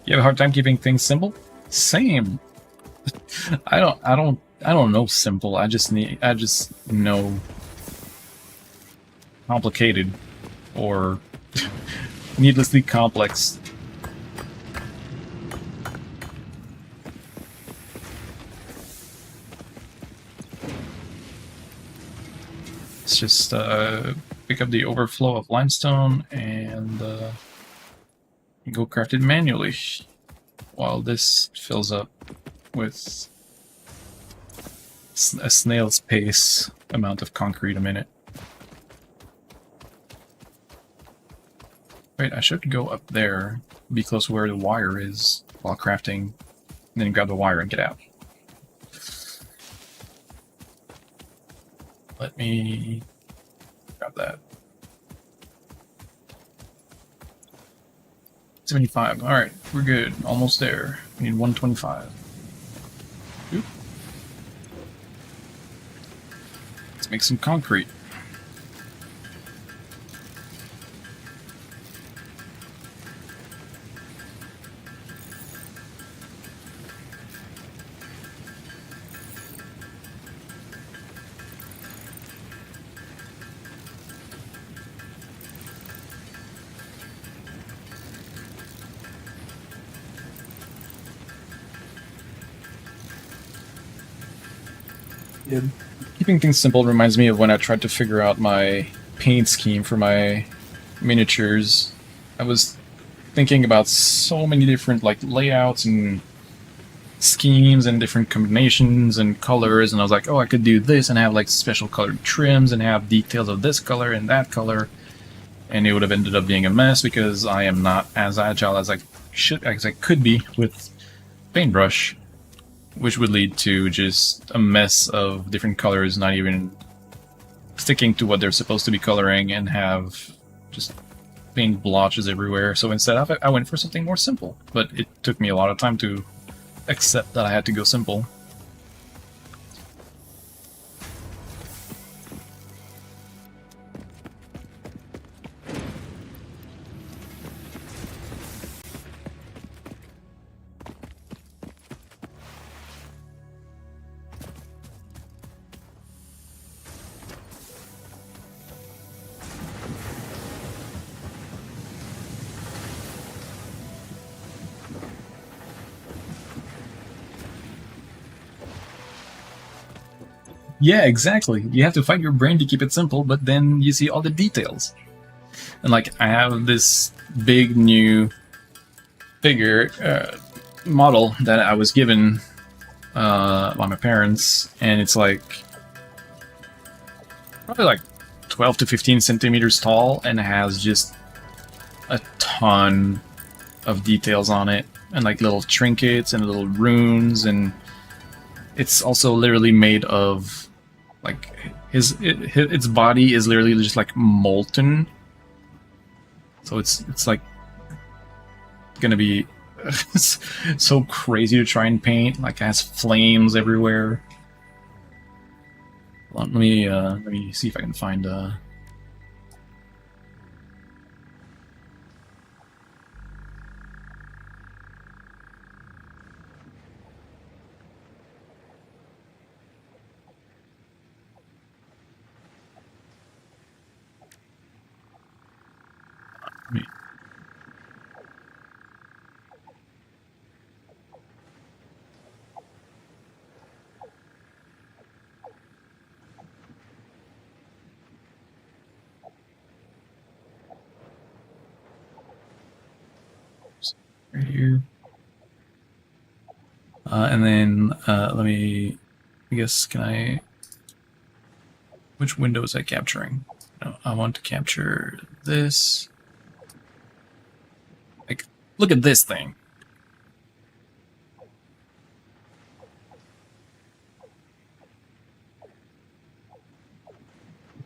You have a hard time keeping things simple? Same. I don't know simple. I just know complicated or needlessly complex. Let's just pick up the overflow of limestone and go craft it manually while this fills up with a snail's pace amount of concrete a minute. Wait, I should go up there, be close to where the wire is while crafting, and then grab the wire and get out. Let me grab that. 75. Alright, we're good. Almost there. We need 125. Oop. Let's make some concrete. Yeah. Keeping things simple reminds me of when I tried to figure out my paint scheme for my miniatures. I was thinking about so many different like layouts and schemes and different combinations and colors, and I was like, oh, I could do this and have like special colored trims and have details of this color and that color, and it would have ended up being a mess because I am not as agile as I could be with paintbrush, which would lead to just a mess of different colors not even sticking to what they're supposed to be coloring and have just paint blotches everywhere. So instead of it, I went for something more simple, but it took me a lot of time to accept that I had to go simple. Yeah, exactly. You have to fight your brain to keep it simple, but then you see all the details. And like, I have this big new figure model that I was given by my parents, and it's like probably like 12 to 15 centimeters tall and has just a ton of details on it, and like little trinkets and little runes, and it's also literally made of like its body is literally just like molten, so it's like gonna be so crazy to try and paint. Like, it has flames everywhere. Let me see if I can find me. Right here. And then let me, I guess, can I, which window is I capturing? No, I want to capture this. Like, look at this thing.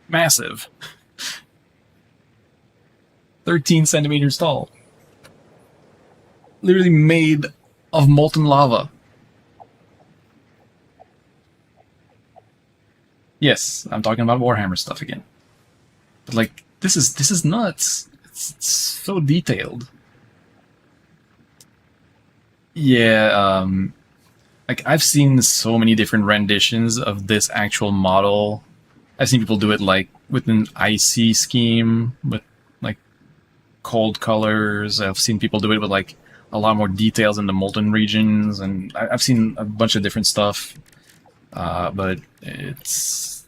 Massive. 13 centimeters tall. Literally made of molten lava. Yes, I'm talking about Warhammer stuff again. But like, this is nuts. It's so detailed. Yeah, like I've seen so many different renditions of this actual model. I've seen people do it like with an icy scheme with like cold colors. I've seen people do it with like a lot more details in the molten regions, and I've seen a bunch of different stuff. But it's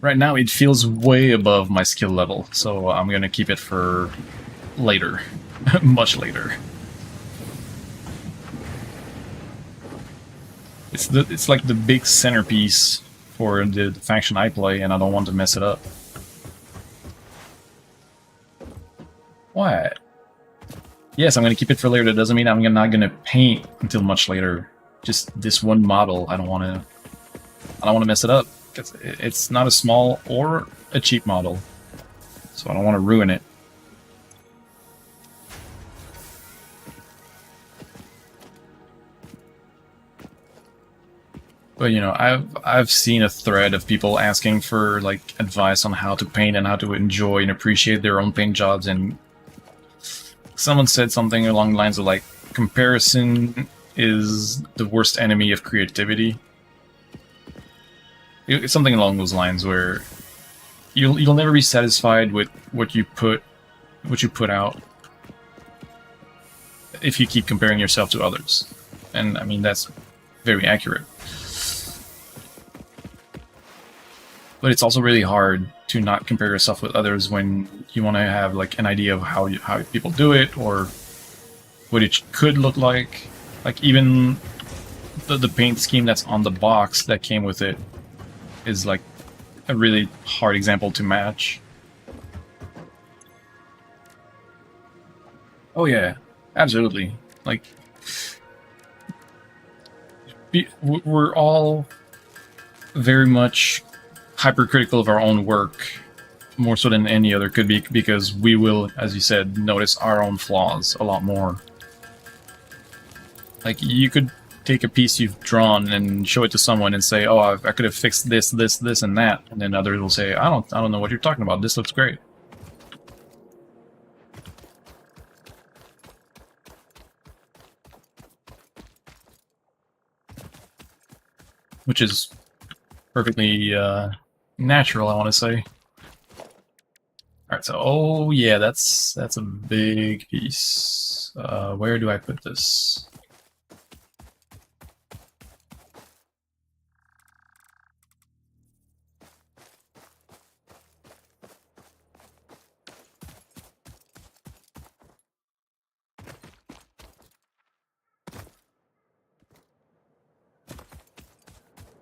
right now it feels way above my skill level, so I'm gonna keep it for later, much later. It's like the big centerpiece for the faction I play, and I don't want to mess it up. What? Yes, I'm gonna keep it for later. That doesn't mean I'm not gonna paint until much later. Just this one model, I don't want to. I don't want to mess it up. It's not a small or a cheap model, so I don't want to ruin it. But you know, I've seen a thread of people asking for like advice on how to paint and how to enjoy and appreciate their own paint jobs, and someone said something along the lines of like comparison is the worst enemy of creativity. It's something along those lines where you'll never be satisfied with what you put out if you keep comparing yourself to others. And I mean that's very accurate. But it's also really hard to not compare yourself with others when you want to have like an idea of how people do it or what it could look like. Like even the paint scheme that's on the box that came with it is like a really hard example to match. Oh yeah, absolutely. Like we're all very much hypercritical of our own work, more so than any other could be, because we will, as you said, notice our own flaws a lot more. Like you could take a piece you've drawn and show it to someone and say, "Oh, I could have fixed this, this, this, and that," and then others will say, I don't know what you're talking about. This looks great." Which is perfectly natural, I want to say. All right, so oh yeah, that's a big piece. Where do I put this?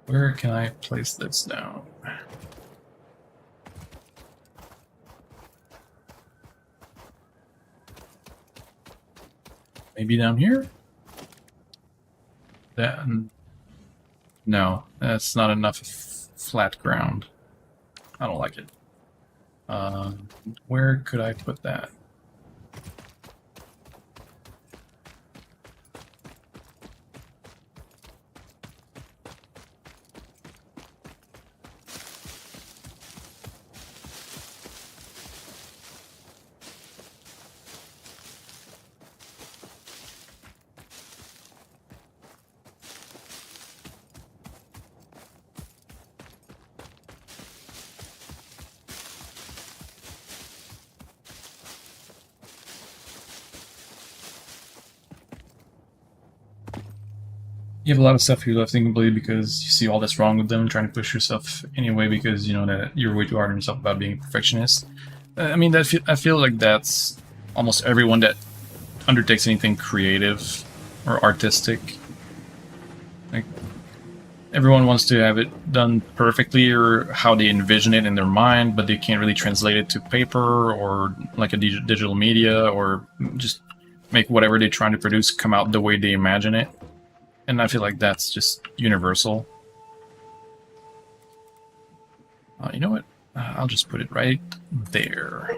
Where can I place this now? Maybe down here? That, no, that's not enough flat ground. I don't like it. Where could I put that? You have a lot of stuff you're left incomplete because you see all that's wrong with them, trying to push yourself anyway because you know that you're way too hard on yourself about being a perfectionist. I mean, I feel like that's almost everyone that undertakes anything creative or artistic. Like everyone wants to have it done perfectly or how they envision it in their mind, but they can't really translate it to paper or like a digital media or just make whatever they're trying to produce come out the way they imagine it. And I feel like that's just universal. You know what? I'll just put it right there.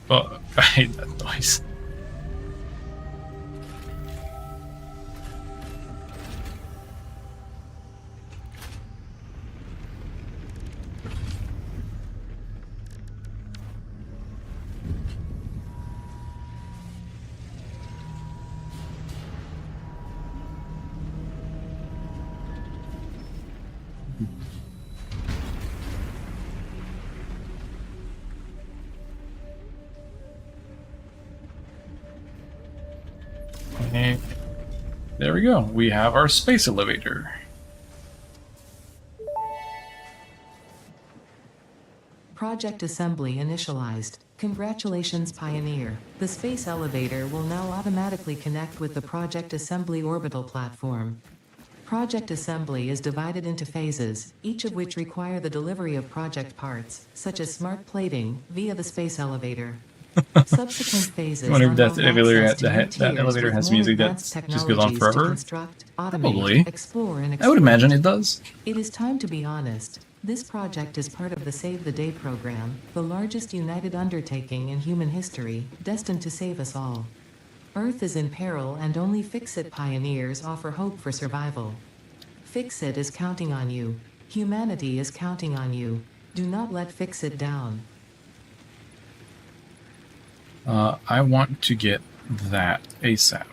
Oh, I hate that noise. And there we go. We have our space elevator. Project assembly initialized. Congratulations, Pioneer. The space elevator will now automatically connect with the Project Assembly orbital platform. Project assembly is divided into phases, each of which require the delivery of project parts, such as smart plating, via the space elevator. Subsequent I phases wonder if unlock access to new that tiers elevator with has more music that advanced just goes on technologies to forever. construct, automate, Probably. explore, and I would exploit. imagine it does. It is time to be honest. This project is part of the Save the Day program, the largest united undertaking in human history, destined to save us all. Earth is in peril and only Fix-It pioneers offer hope for survival. Fix-It is counting on you. Humanity is counting on you. Do not let Fix-It down. I want to get that ASAP.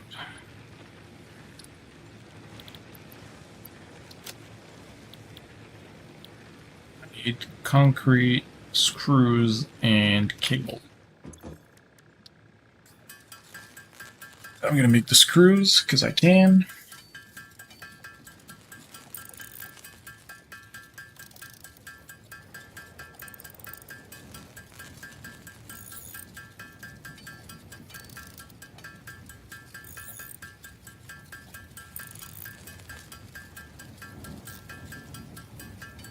I need concrete, screws, and cable. I'm gonna make the screws because I can.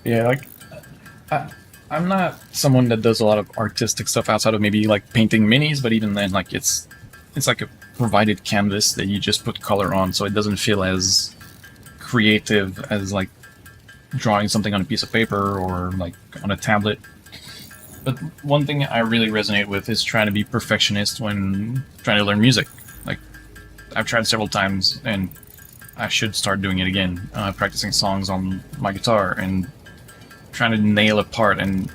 Yeah, like I'm not someone that does a lot of artistic stuff outside of maybe like painting minis, but even then, like it's like a provided canvas that you just put color on, so it doesn't feel as creative as like drawing something on a piece of paper or like on a tablet. But one thing I really resonate with is trying to be perfectionist when trying to learn music. Like I've tried several times, and I should start doing it again. Practicing songs on my guitar and trying to nail a part and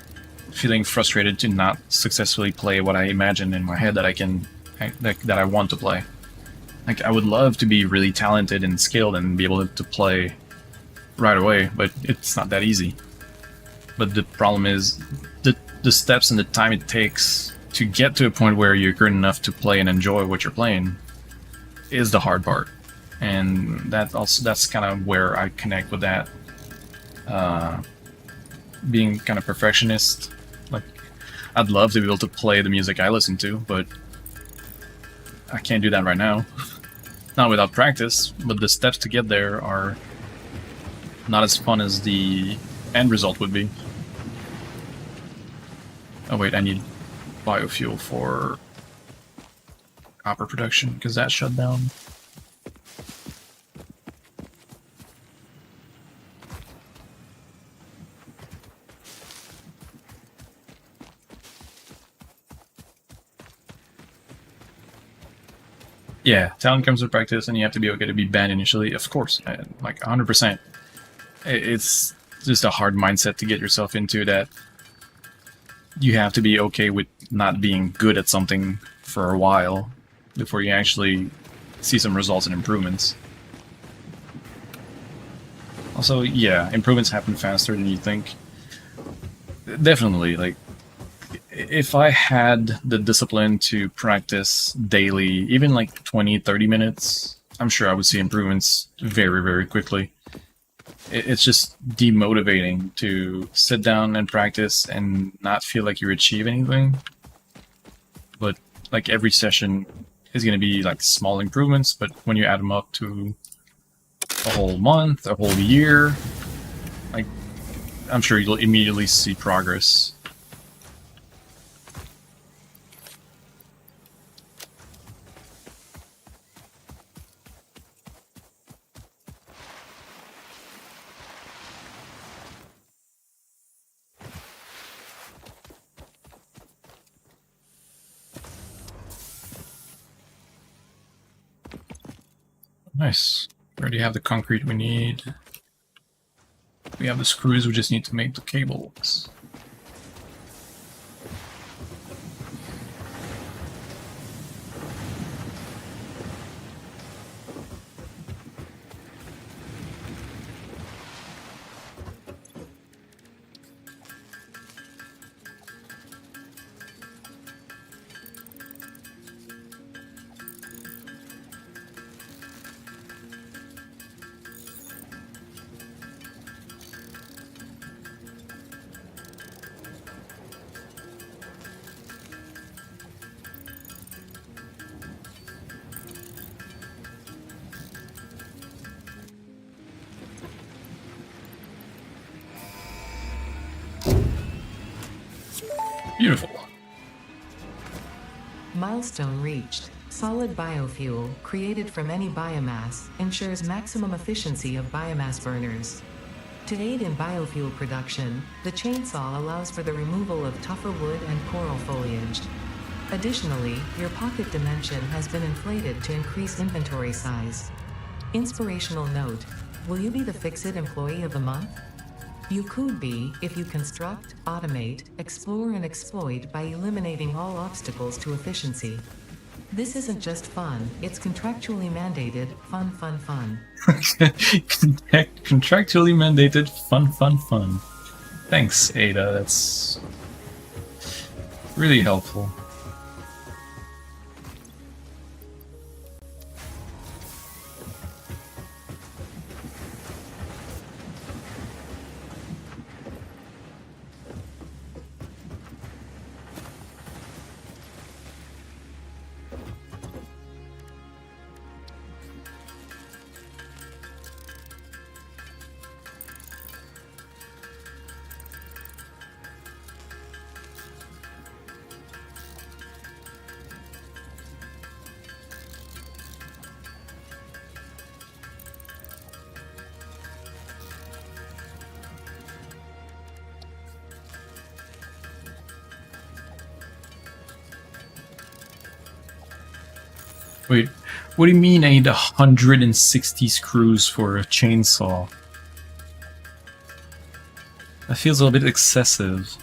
feeling frustrated to not successfully play what I imagine in my head that I want to play. Like I would love to be really talented and skilled and be able to play right away, but it's not that easy. But the problem is the steps and the time it takes to get to a point where you're good enough to play and enjoy what you're playing is the hard part. And that's kind of where I connect with that. Being kind of perfectionist. Like I'd love to be able to play the music I listen to, but I can't do that right now. Not without practice, but the steps to get there are not as fun as the end result would be. Oh wait, I need biofuel for copper production because that shut down. Yeah, talent comes with practice, and you have to be okay to be banned initially. Of course, like 100%. It's just a hard mindset to get yourself into, that you have to be okay with not being good at something for a while before you actually see some results and improvements. Also, yeah, improvements happen faster than you think. Definitely, like, if I had the discipline to practice daily, even like 20, 30 minutes, I'm sure I would see improvements very, very quickly. It's just demotivating to sit down and practice and not feel like you achieve anything. But like every session is going to be like small improvements, but when you add them up to a whole month, a whole year, like I'm sure you'll immediately see progress. Nice. We already have the concrete we need. We have the screws, we just need to make the cables. Beautiful. Milestone reached. Solid biofuel, created from any biomass, ensures maximum efficiency of biomass burners. To aid in biofuel production, the chainsaw allows for the removal of tougher wood and coral foliage. Additionally, your pocket dimension has been inflated to increase inventory size. Inspirational note: will you be the Fix-It Employee of the Month? You could be if you construct, automate, explore, and exploit by eliminating all obstacles to efficiency. This isn't just fun, it's contractually mandated, fun, fun, fun. Contractually mandated fun. Thanks, Ada. That's really helpful. Wait, what do you mean I need 160 screws for a chainsaw? That feels a little bit excessive.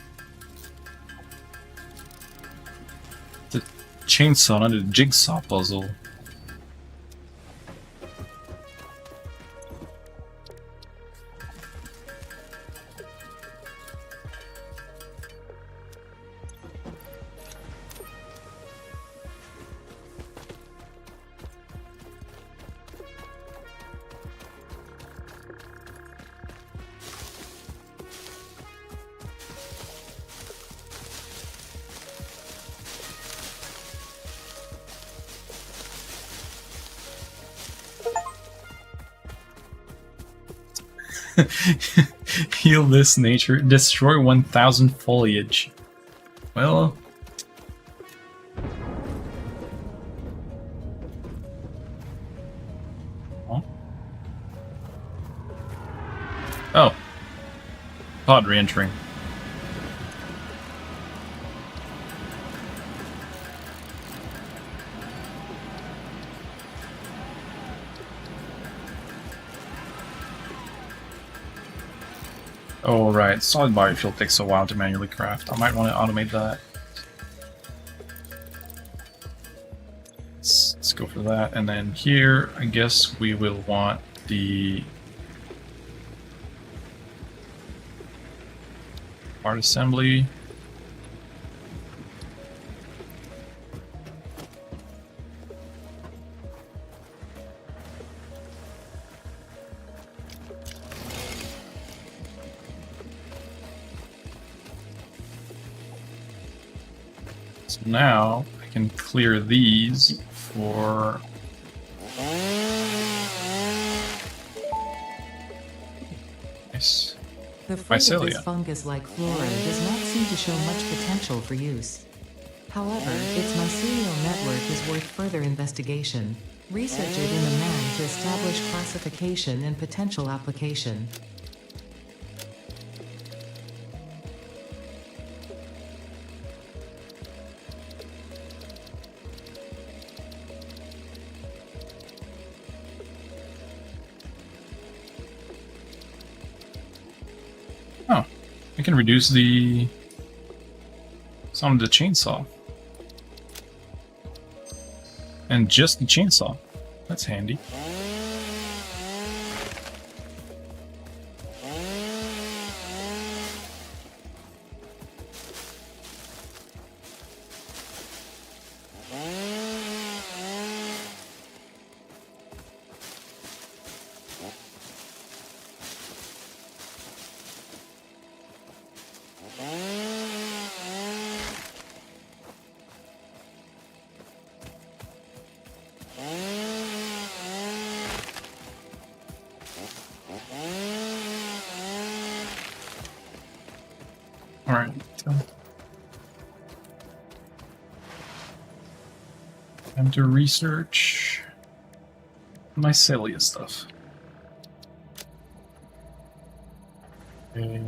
It's a chainsaw, not a jigsaw puzzle. Heal this nature. Destroy 1,000 foliage. Well... Huh? Oh. Pod re-entering. Oh, right. Solid biofuel takes a while to manually craft. I might want to automate that. Let's go for that. And then here, I guess we will want the part assembly. So now I can clear these for nice. The fruit of this Mycelia. fungus-like flora does not seem to show much potential for use. However, its mycelial network is worth further investigation. Research it in the man to establish classification and potential application. Oh, I can reduce the sound of the chainsaw. And just the chainsaw. That's handy. Alright. Time to research mycelia stuff. Okay.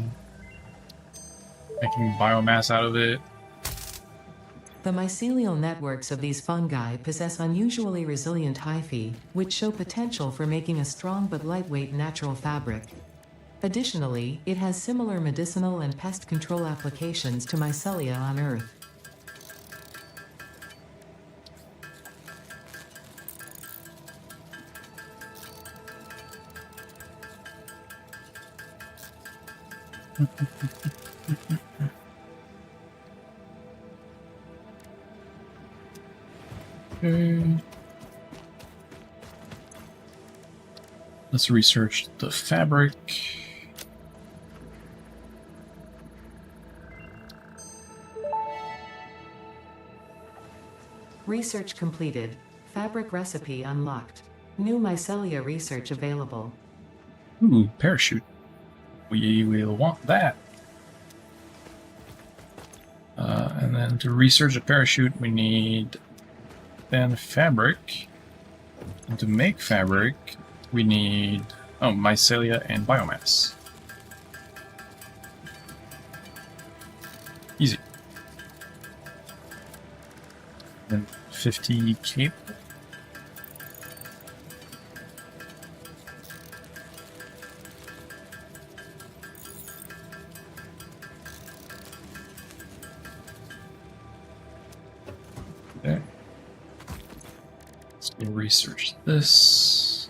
Making biomass out of it. The mycelial networks of these fungi possess unusually resilient hyphae, which show potential for making a strong but lightweight natural fabric. Additionally, it has similar medicinal and pest control applications to mycelia on Earth. Okay. Let's research the fabric. Research completed. Fabric recipe unlocked. New mycelia research available. Ooh, parachute. We will want that. And then to research a parachute, we need then fabric. And to make fabric, we need mycelia and biomass. Easy. Then 50 cape. Okay. Let's go research this.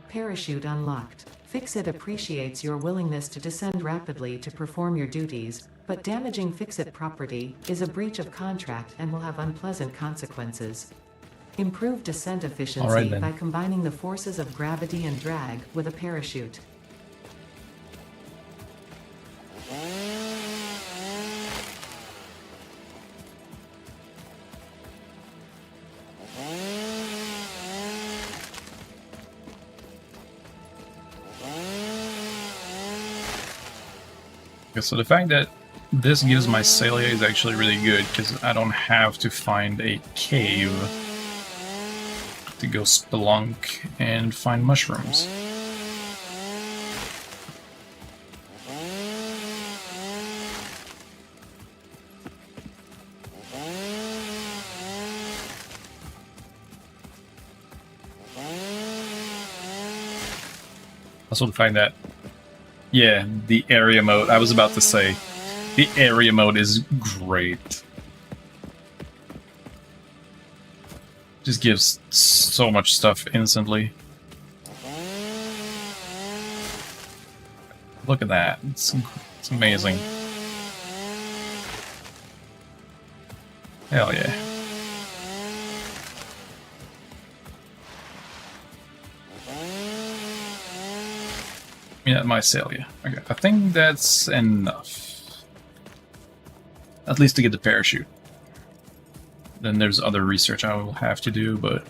Parachute unlocked. Fix-It appreciates your willingness to descend rapidly to perform your duties, but damaging Fix-It property is a breach of contract and will have unpleasant consequences. Improve descent efficiency by combining the forces of gravity and drag with a parachute. Okay, so the fact that this gives mycelia is actually really good because I don't have to find a cave to go spelunk and find mushrooms. Also the fact that, yeah, the area mode, I was about to say, the area mode is great. Just gives so much stuff instantly. Look at that, it's amazing. Hell yeah. Yeah, mycelia. Okay, I think that's enough. At least to get the parachute. Then there's other research I will have to do, but...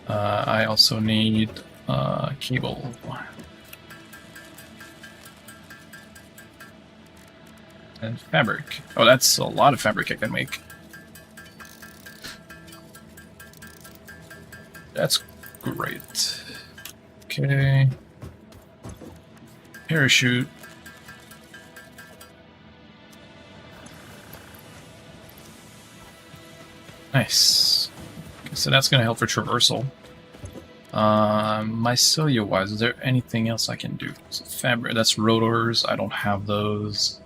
I also need cable. And fabric. Oh, that's a lot of fabric I can make. That's great. Okay. Parachute. Nice. Okay, so that's gonna help for traversal. Mycelia-wise, is there anything else I can do? So fabric, that's rotors, I don't have those.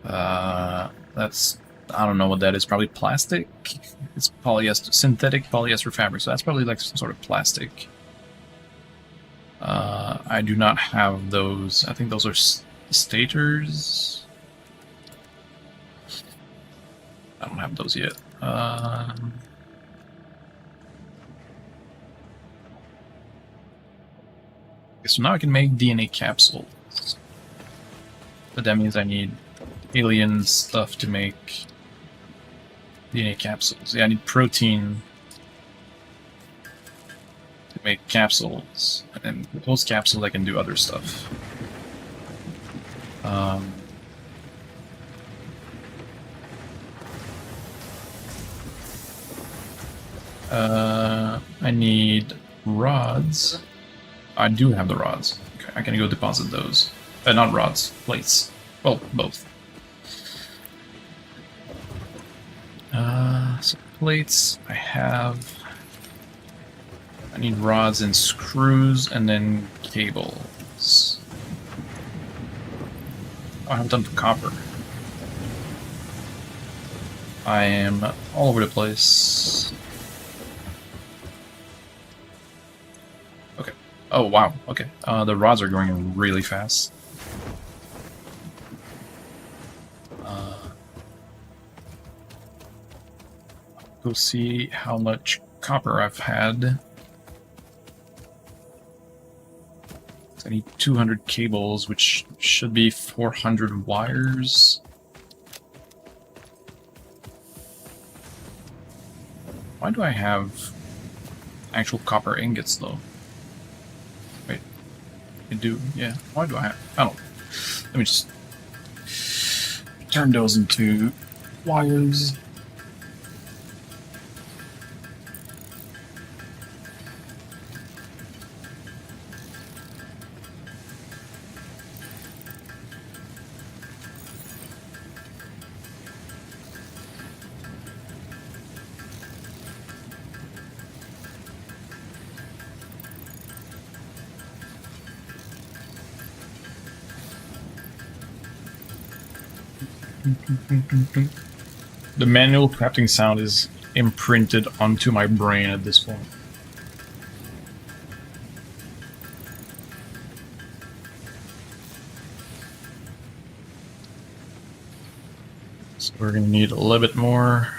That's, I don't know what that is, probably plastic? It's polyester, synthetic polyester fabric, so that's probably like some sort of plastic. I do not have those. I think those are stators. I don't have those yet. Okay, so now I can make DNA capsules. But that means I need alien stuff to make DNA capsules. Yeah, I need protein. make capsules, and with those capsules I can do other stuff. I need rods. I do have the rods. Okay, I can go deposit those. Not rods, plates. Well, both. So plates I have. I need rods and screws, and then cables. Oh, I haven't done for copper. I am all over the place. Okay. Oh, wow. Okay. The rods are going really fast. Go see how much copper I've had. So I need 200 cables, which should be 400 wires. Why do I have actual copper ingots, though? Wait, I do, yeah. Why do I have... I don't... Let me just turn those into wires. The manual crafting sound is imprinted onto my brain at this point. So we're going to need a little bit more.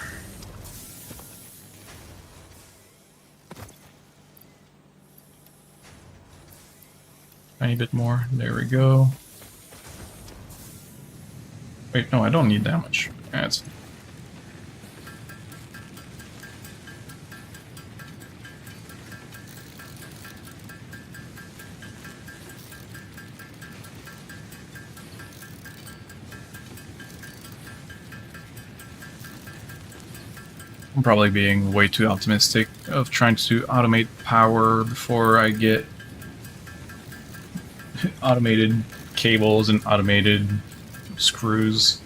Tiny bit more. There we go. Wait, no, I don't need that much. That's... I'm probably being way too optimistic of trying to automate power before I get automated cables and automated screws.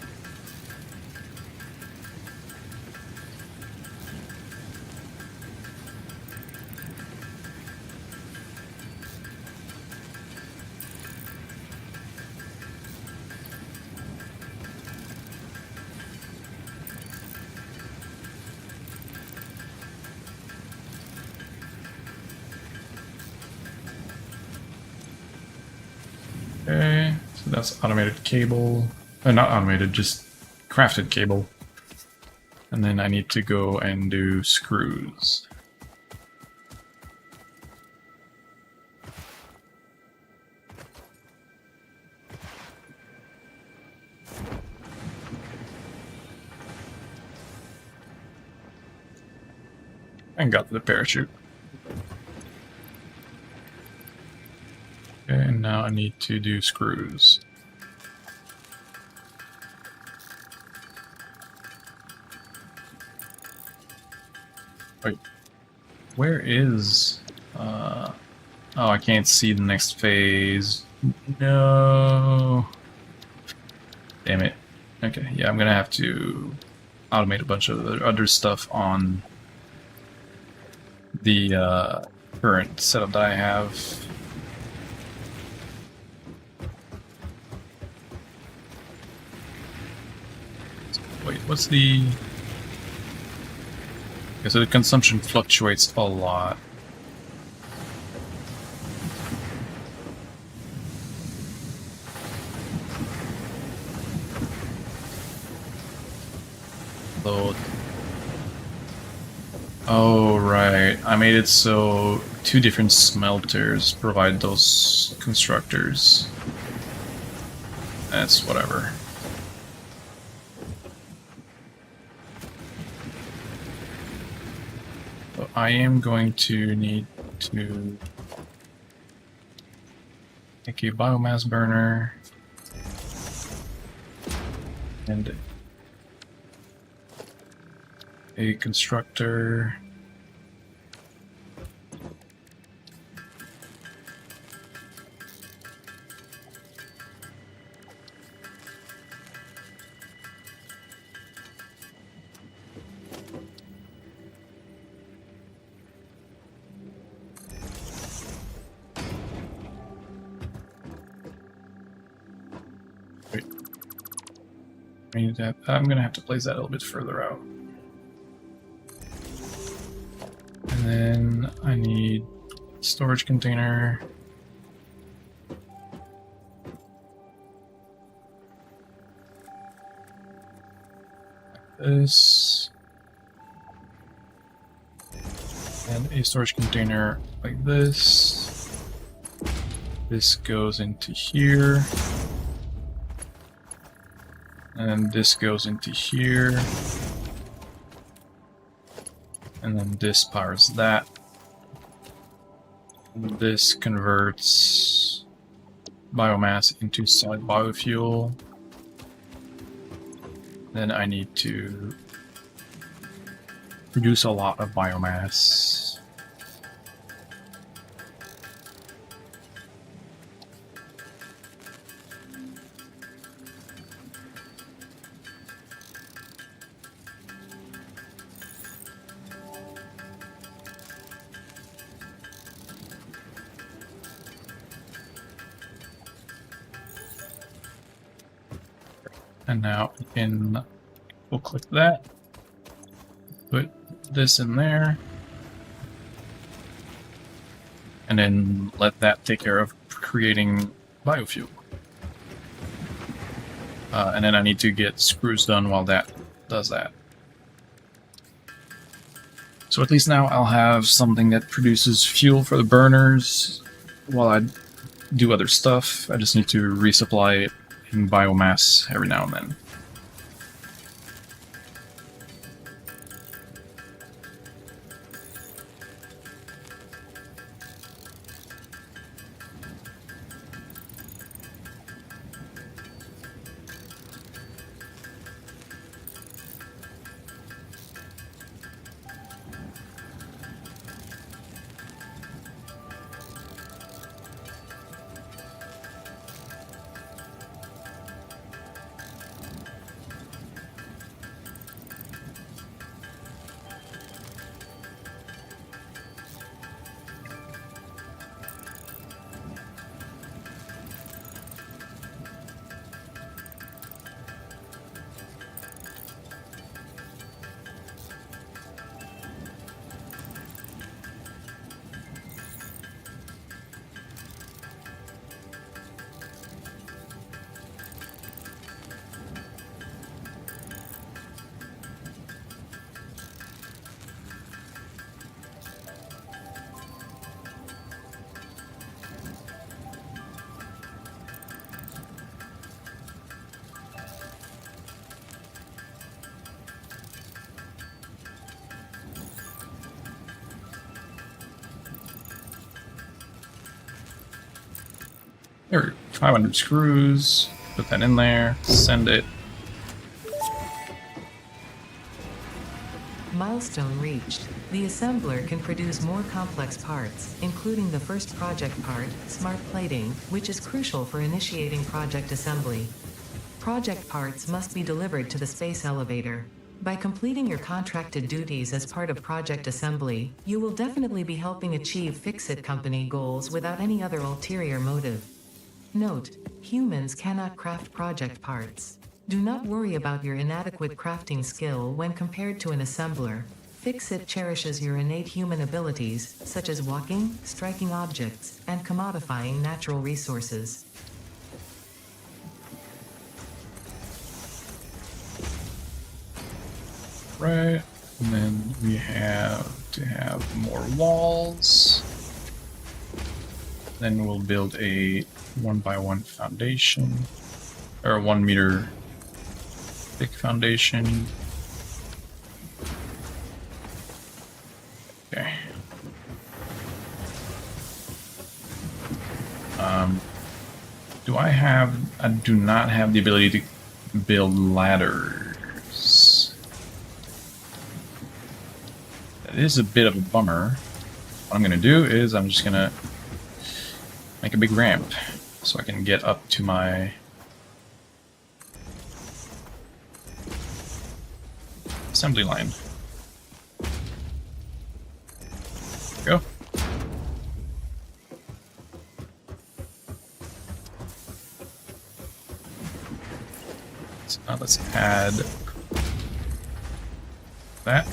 Okay, so that's automated cable. Not automated, just crafted cable. And then I need to go and do screws. And got the parachute. Okay, and now I need to do screws. Wait, where is... oh, I can't see the next phase. No. Damn it. Okay, yeah, I'm gonna have to automate a bunch of other stuff on the current setup that I have. Wait, what's the... Okay, so the consumption fluctuates a lot. Load. Oh, right. I made it so 2 different smelters provide those constructors. That's whatever. So I am going to need to make a biomass burner and a constructor. Wait. I need that. I'm gonna have to place that a little bit further out. And then I need storage container. This. And a storage container like this. This goes into here. And then this goes into here. And then this powers that. This converts biomass into solid biofuel. Then I need to produce a lot of biomass. And now we can we'll click that, put this in there, and then let that take care of creating biofuel. And then I need to get screws done while that does that. So at least now I'll have something that produces fuel for the burners while I do other stuff. I just need to resupply it in biomass every now and then. There we go. 500 screws. Put that in there. Send it. Milestone reached. The assembler can produce more complex parts, including the first project part, smart plating, which is crucial for initiating project assembly. Project parts must be delivered to the space elevator. By completing your contracted duties as part of project assembly, you will definitely be helping achieve Fix-It Company goals without any other ulterior motive. Note: humans cannot craft project parts. Do not worry about your inadequate crafting skill when compared to an assembler. Fix-It cherishes your innate human abilities, such as walking, striking objects, and commodifying natural resources. Right. And then we have to have more walls. Then we'll build a 1x1 foundation, or a 1 meter thick foundation. Okay. Do I have... I do not have the ability to build ladders. That is a bit of a bummer. What I'm going to do is I'm just going to make a big ramp so I can get up to my assembly line. Go. So now let's add that.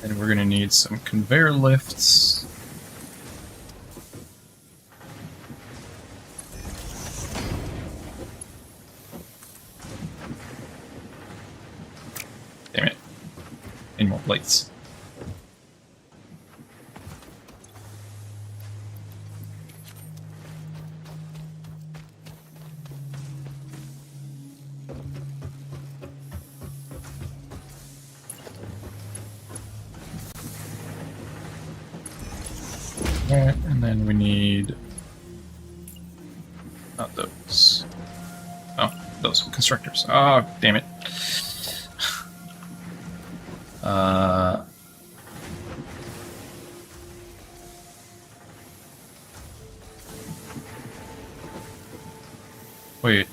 And we're going to need some conveyor lifts. Damn it. Need more plates. And then we need... not those. Oh, those constructors. Oh, damn it. Wait.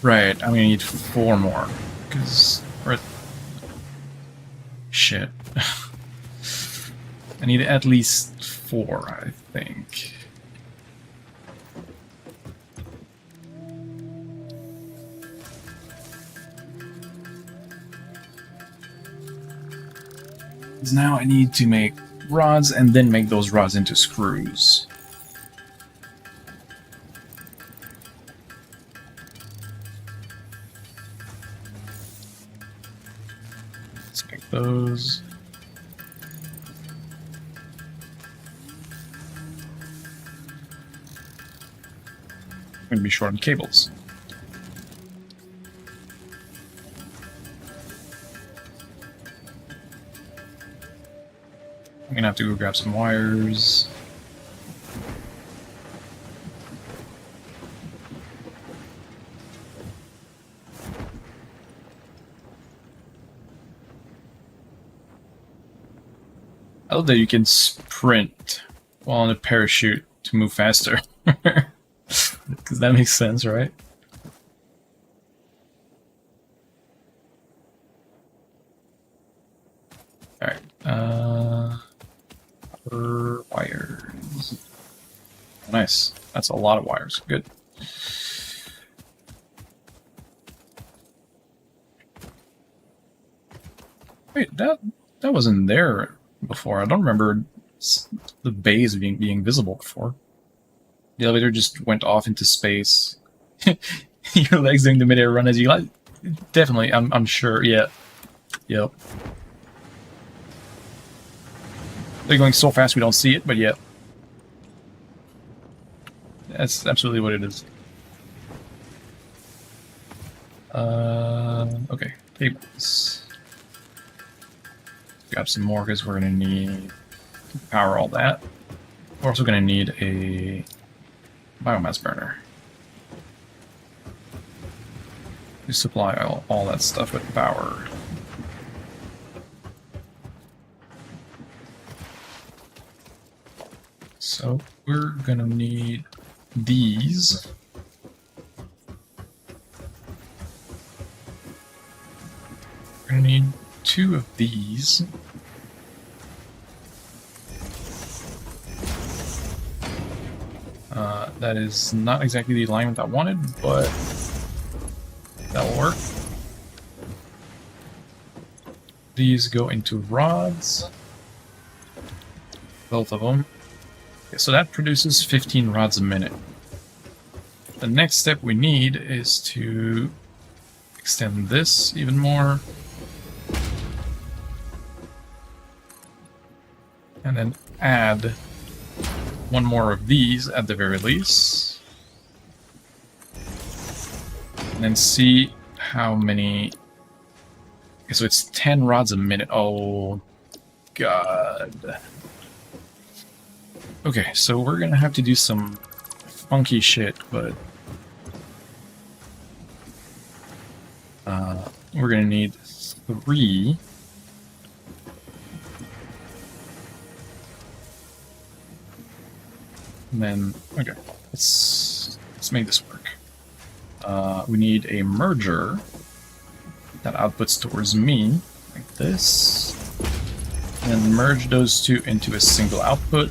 Right, I'm gonna need 4 more. Because we're at... shit. I need at least 4, I think. Because now I need to make rods and then make those rods into screws. Let's make those. I'm going to be short on cables. I'm gonna have to go grab some wires. I love that you can sprint while on a parachute to move faster. Because that makes sense, right? Alright, wires. Nice. That's a lot of wires. Good. Wait, that wasn't there before. I don't remember the bays being visible before. The elevator just went off into space. Your legs doing the mid-air run as you like. Definitely, I'm sure. Yeah. Yep. They're going so fast we don't see it, but yeah. That's absolutely what it is. Okay, cables. Grab some more because we're going to need to power all that. We're also going to need a biomass burner to supply all that stuff with power. So we're going to need these. We're going to need 2 of these. That is not exactly the alignment I wanted, but that'll work. These go into rods. Both of them. Okay, so that produces 15 rods a minute. The next step we need is to extend this even more. And then add 1 more of these at the very least. And then see how many... Okay, so it's 10 rods a minute. Oh, god. Okay, so we're gonna have to do some funky shit, but we're gonna need 3. And then, okay, let's make this work. We need a merger that outputs towards me, like this. And then merge those two into a single output.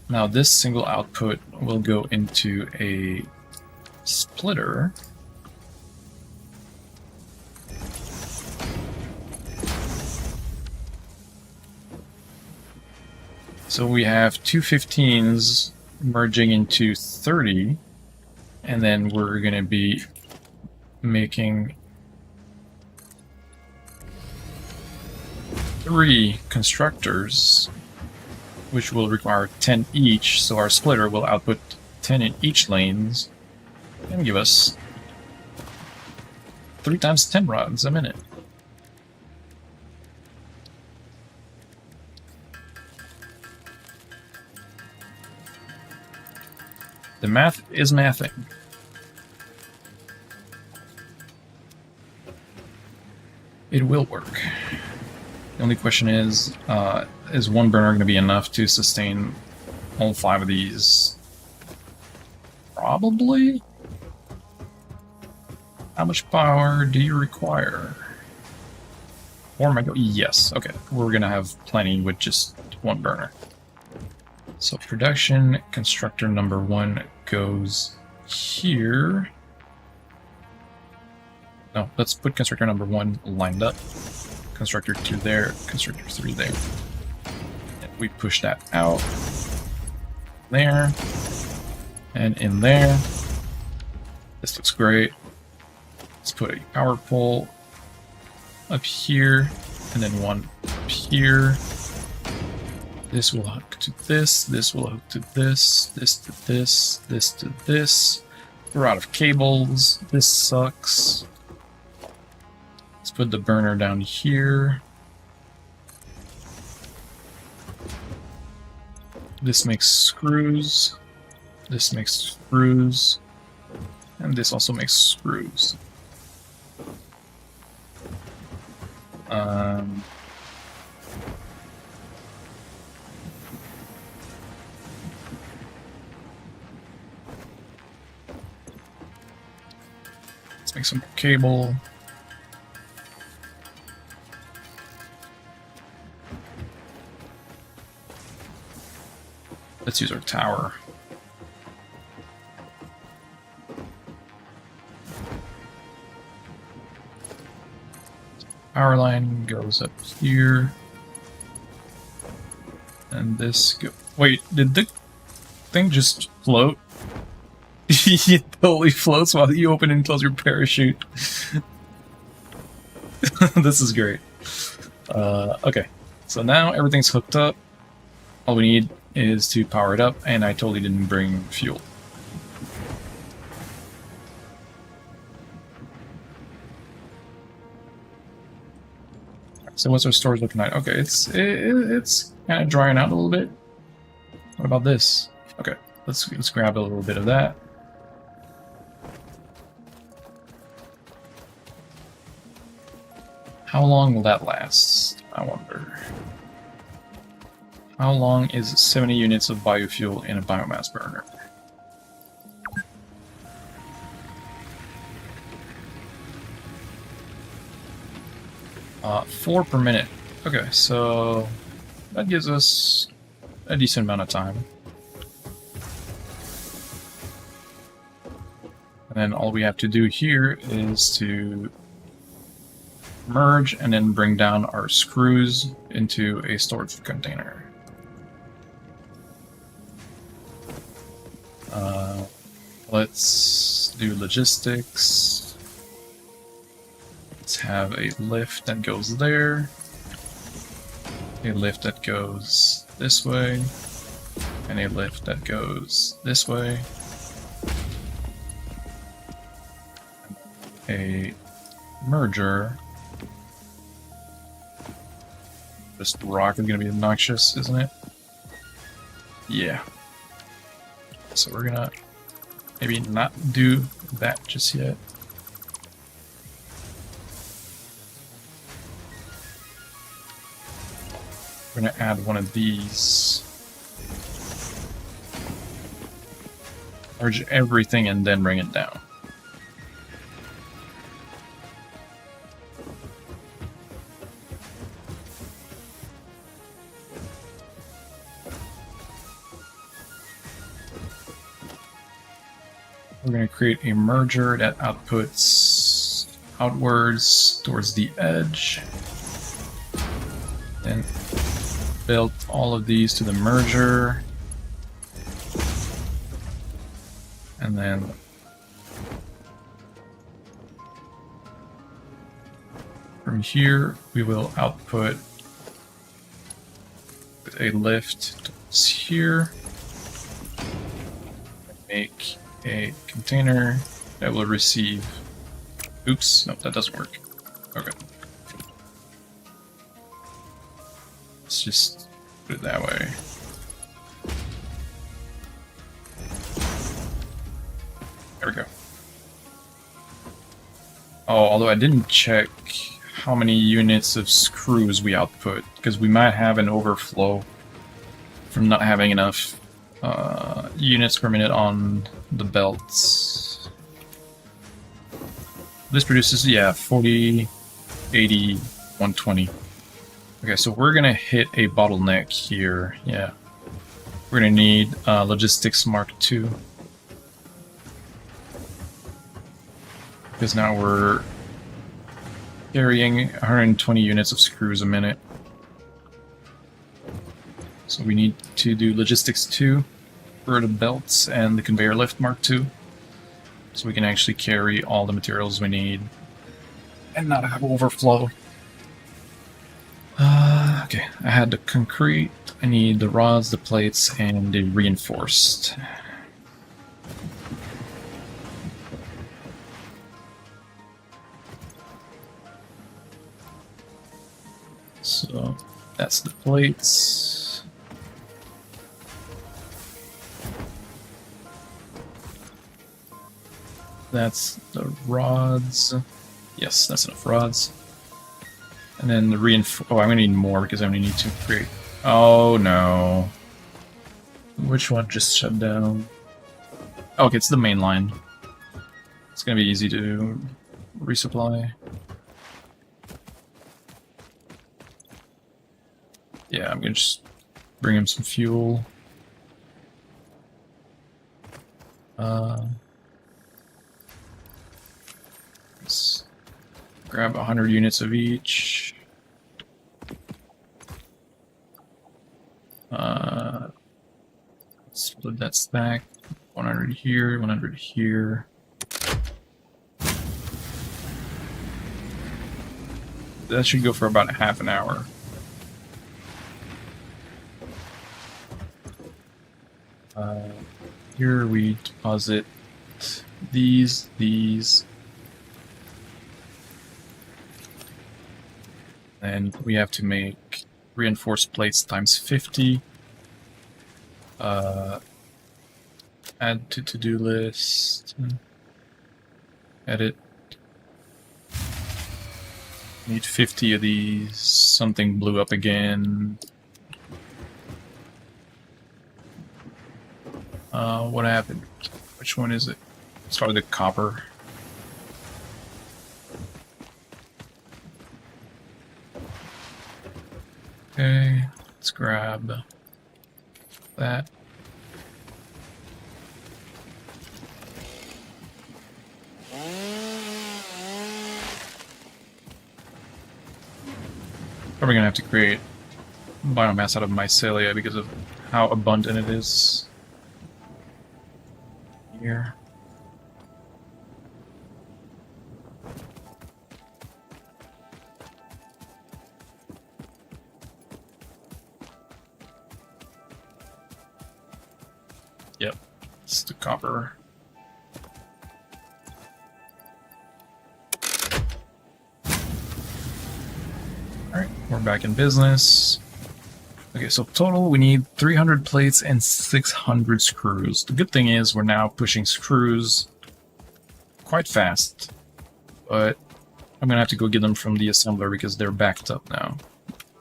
Now this single output will go into a splitter. So we have two 15s merging into 30, and then we're going to be making 3 constructors, which will require 10 each, so our splitter will output 10 in each lanes, and give us 3 times 10 rods a minute. The math is mathing. It will work. The only question is one burner going to be enough to sustain all 5 of these? Probably? How much power do you require? 4 mega? Yes, okay. We're going to have plenty with just 1 burner. So production, constructor number 1 goes here. No, let's put constructor number 1 lined up. Constructor 2 there, constructor 3 there. And we push that out. There. And in there. This looks great. Let's put a power pole up here, and then 1 up here. This will hook to this will hook to this to this to this. We're out of cables. This sucks. Let's put the burner down here. This makes screws. This makes screws. And this also makes screws. Let's make some cable. Let's use our tower. Power line goes up here. And this go— wait, did the thing just float? It totally floats while you open and close your parachute. This is great. Okay, so now everything's hooked up. All we need is to power it up, and I totally didn't bring fuel. So what's our storage looking like? Okay, it's kind of drying out a little bit. What about this? Okay, let's grab a little bit of that. How long will that last? I wonder. How long is 70 units of biofuel in a biomass burner? Uh, 4 per minute. Okay, so that gives us a decent amount of time. And then all we have to do here is to merge and then bring down our screws into a storage container. Let's do logistics. Let's have a lift that goes there, a lift that goes this way, and a lift that goes this way. A merger Just rock is gonna be obnoxious, isn't it? Yeah. So we're gonna maybe not do that just yet. We're gonna add one of these. Merge everything and then bring it down. We're going to create a merger that outputs outwards towards the edge. Then build all of these to the merger. And then from here, we will output with a lift towards here. Make a container that will receive... Oops, no, that doesn't work. Okay. Let's just put it that way. There we go. Oh, although I didn't check how many units of screws we output, because we might have an overflow from not having enough units per minute on the belts. This produces, yeah, 40, 80, 120. Okay, so we're gonna hit a bottleneck here, yeah. We're gonna need Logistics Mark II. Because now we're carrying 120 units of screws a minute. So we need to do Logistics 2 for the belts and the conveyor lift Mark II. So we can actually carry all the materials we need and not have overflow. Okay, I had the concrete, I need the rods, the plates, and the reinforced. So that's the plates. That's the rods. Yes, that's enough rods. And then the reinforce. Oh, I'm gonna need more because I'm gonna need to create. Oh no. Which one just shut down? Okay, it's the main line. It's gonna be easy to resupply. Yeah, I'm gonna just bring him some fuel. Let's grab 100 units of each. Split that stack. 100 here, 100 here. That should go for about half an hour. Here we deposit these, and we have to make reinforced plates times 50. Add to to-do list. Edit. Need 50 of these. Something blew up again. What happened? Which one is it? Start with the copper. Okay, let's grab that. Probably gonna have to create biomass out of mycelia because of how abundant it is here. Yep, it's the copper. Alright, we're We're back in business. Okay, so total we need 300 plates and 600 screws. The good thing is we're now pushing screws quite fast, but I'm gonna have to go get them from the assembler because they're backed up now,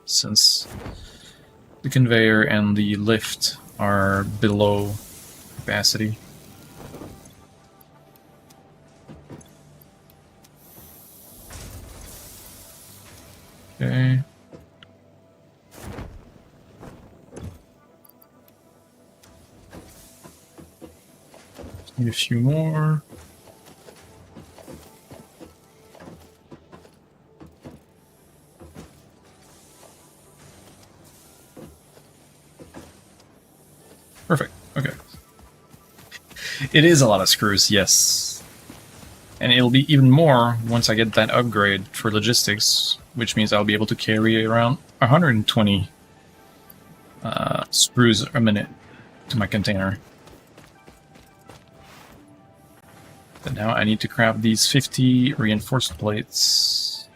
since the conveyor and the lift are below capacity. Okay. Need a few more. Perfect. Okay. It is a lot of screws, yes. And it'll be even more once I get that upgrade for logistics, which means I'll be able to carry around 120 screws a minute to my container. But now I need to craft these 50 reinforced plates.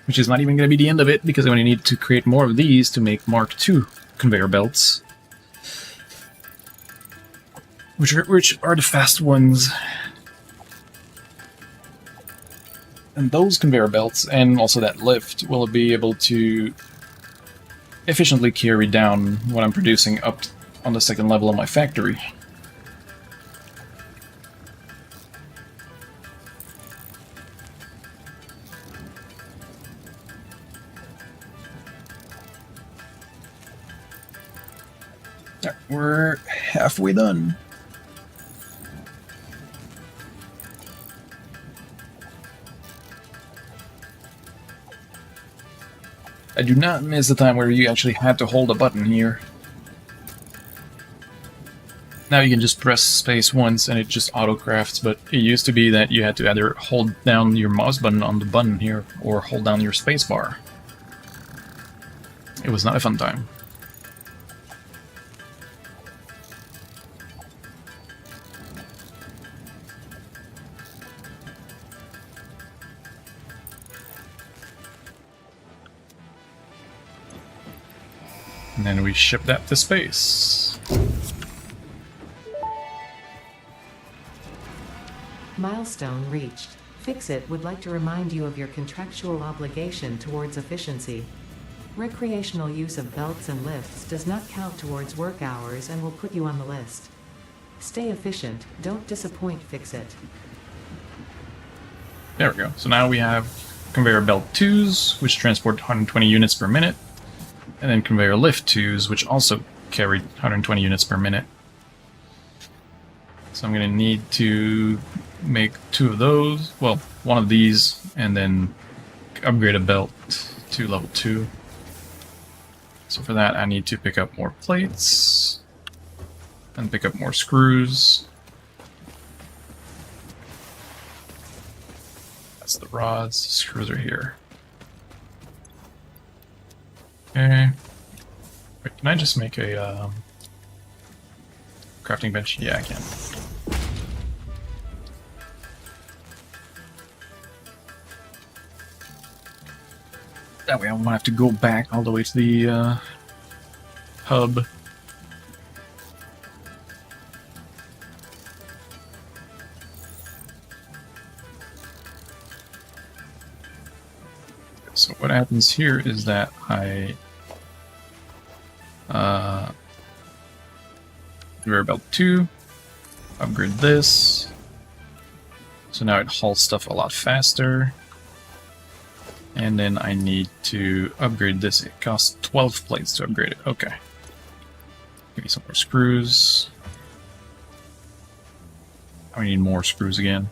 Which is not even going to be the end of it, because I'm going to need to create more of these to make Mark II conveyor belts. Which are the fast ones. And those conveyor belts, and also that lift, will be able to efficiently carry down what I'm producing up on the second level of my factory. We're halfway done. I do not miss the time where you actually had to hold a button here. Now you can just press space once and it just auto-crafts, but it used to be that you had to either hold down your mouse button on the button here or hold down your space bar. It was not a fun time. And then we ship that to space. Milestone reached. Fixit would like to remind you of your contractual obligation towards efficiency. Recreational use of belts and lifts does not count towards work hours and will put you on the list. Stay efficient, don't disappoint Fixit. There we go. So now we have conveyor belt 2s, which transport 120 units per minute, and then conveyor lift 2s, which also carry 120 units per minute. So I'm going to need to make 2 of those, well, 1 of these, and then upgrade a belt to level 2. So for that I need to pick up more plates, and pick up more screws. That's the rods, screws are here. Okay. Wait, can I just make a crafting bench? Yeah, I can. That way I won't have to go back all the way to the hub. So what happens here is that I conveyor belt 2, upgrade this, so now it hauls stuff a lot faster, and then I need to upgrade this. It costs 12 plates to upgrade it. Okay, give me some more screws. I need more screws again.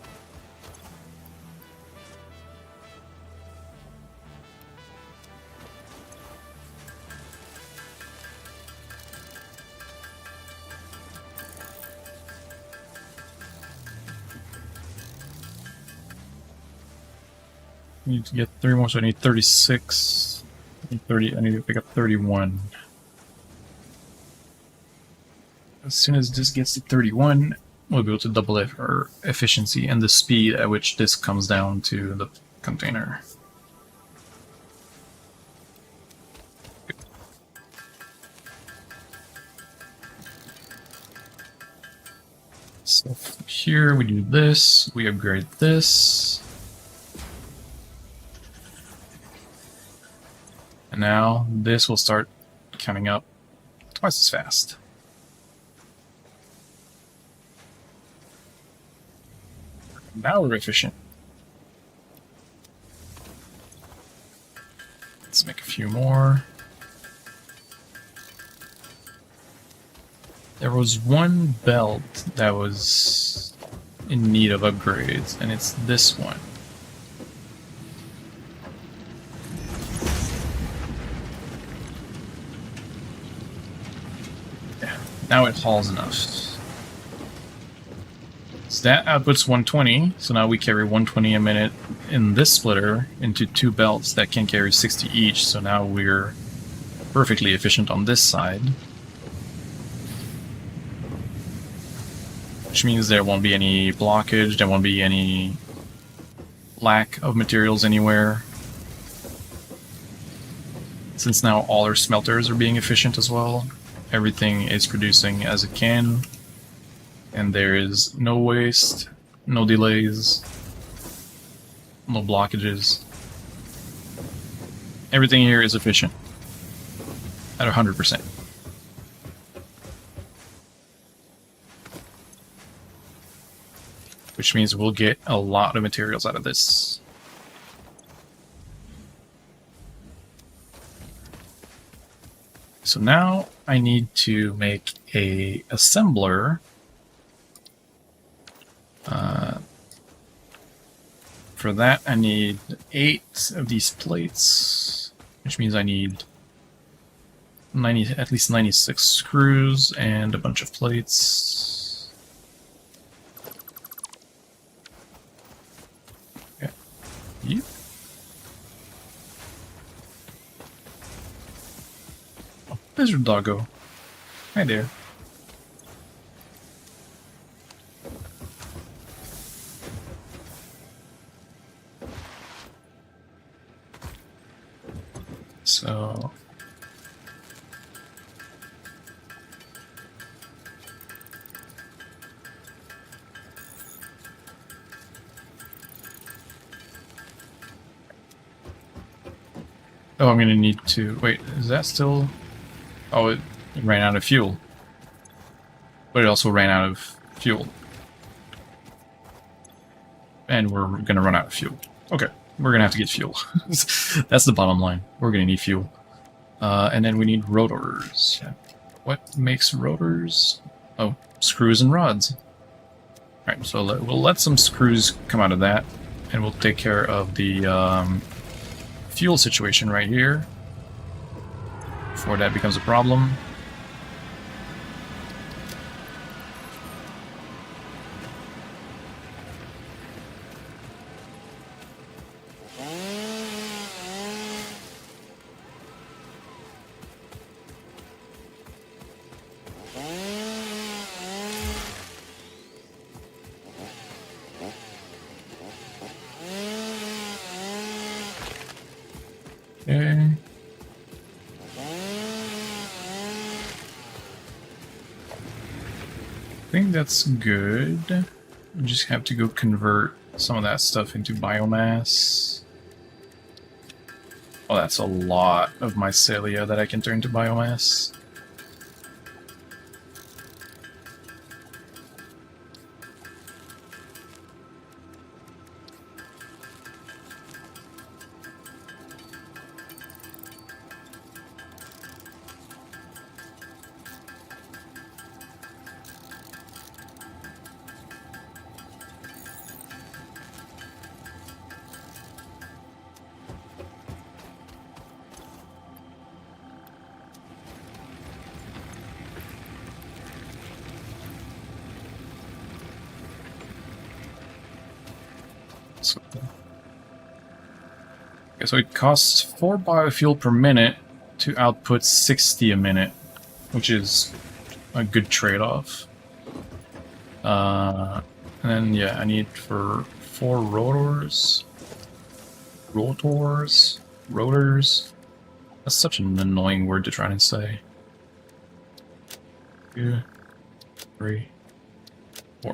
I need to get 3 more, so I need 36. I need 30. I need to pick up 31. As soon as this gets to 31, we'll be able to double our efficiency and the speed at which this comes down to the container. So here we do this, we upgrade this. And now this will start counting up twice as fast. Now we're efficient. Let's make a few more. There was one belt that was in need of upgrades, and it's this one. Yeah, now it hauls enough. So that outputs 120, so now we carry 120 a minute in this splitter into two belts that can carry 60 each, so now we're perfectly efficient on this side. Which means there won't be any blockage, there won't be any lack of materials anywhere. Since now all our smelters are being efficient as well, everything is producing as it can, and there is no waste, no delays, no blockages. Everything here is efficient at 100%. Which means we'll get a lot of materials out of this. So now I need to make a assembler. For that I need 8 of these plates, which means I need at least 96 screws and a bunch of plates. Okay. Yep. Oh, there's your doggo. Hi there. So oh, I'm gonna need to wait, is that still? Oh, it ran out of fuel. But it also ran out of fuel. And we're gonna run out of fuel. Okay. We're gonna have to get fuel. That's the bottom line. We're gonna need fuel. And then we need rotors. What makes rotors? Oh, screws and rods. Alright, so we'll let some screws come out of that, and we'll take care of the fuel situation right here before that becomes a problem. Okay. I think that's good. We just have to go convert some of that stuff into biomass. Oh, that's a lot of mycelia that I can turn to biomass. So it costs 4 biofuel per minute to output 60 a minute, which is a good trade-off. And then, yeah, I need for 4 rotors. Rotors. That's such an annoying word to try and say. 2, 3, 4.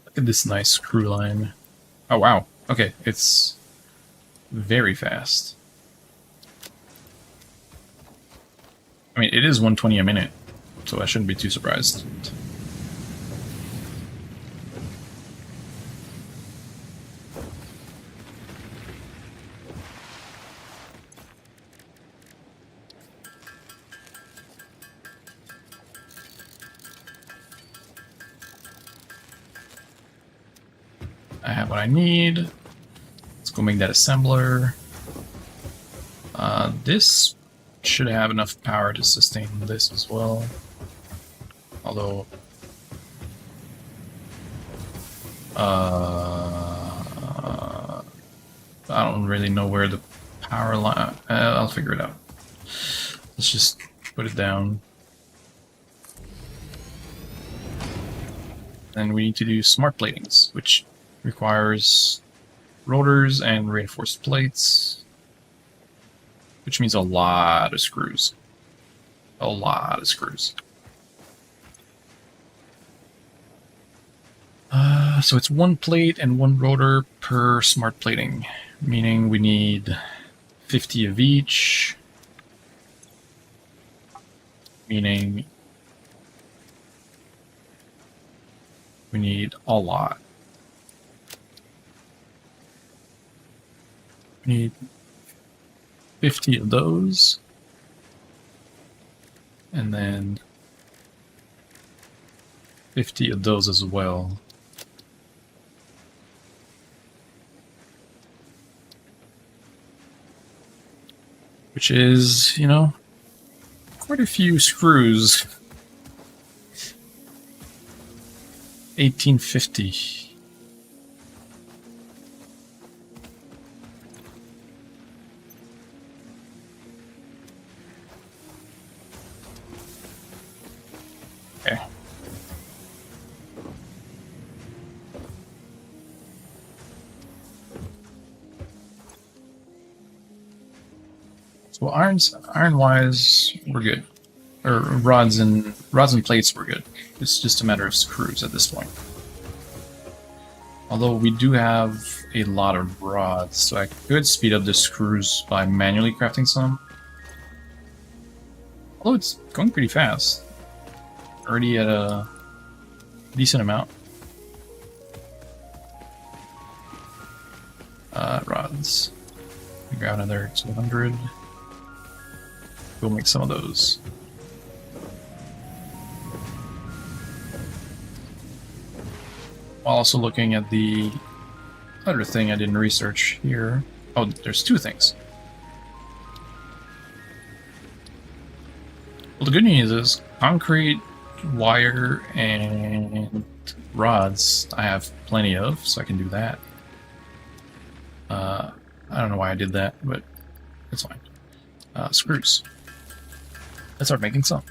Look at this nice screw line. Oh wow. Okay, it's very fast. I mean, it is 120 a minute, so I shouldn't be too surprised. I have what I need. Let's go make that assembler. This should have enough power to sustain this as well. Although, I don't really know where the power line. I'll figure it out. Let's just put it down. And we need to do smart platings, which requires rotors and reinforced plates, which means a lot of screws. A lot of screws. So it's 1 plate and 1 rotor per smart plating, meaning we need 50 of each, meaning we need a lot. We need 50 of those, and then 50 of those as well. Which is, you know, quite a few screws. 1850. Okay. So iron-wise, we're good. Or rods and plates, we're good. It's just a matter of screws at this point. Although we do have a lot of rods, so I could speed up the screws by manually crafting some. Although it's going pretty fast. Already at a decent amount. Rods. Grab another 200. We'll make some of those. While also looking at the other thing I didn't research here. Oh, there's 2 things. Well, the good news is concrete, wire, and rods I have plenty of, so I can do that. I don't know why I did that, but it's fine. Screws. Let's start making some.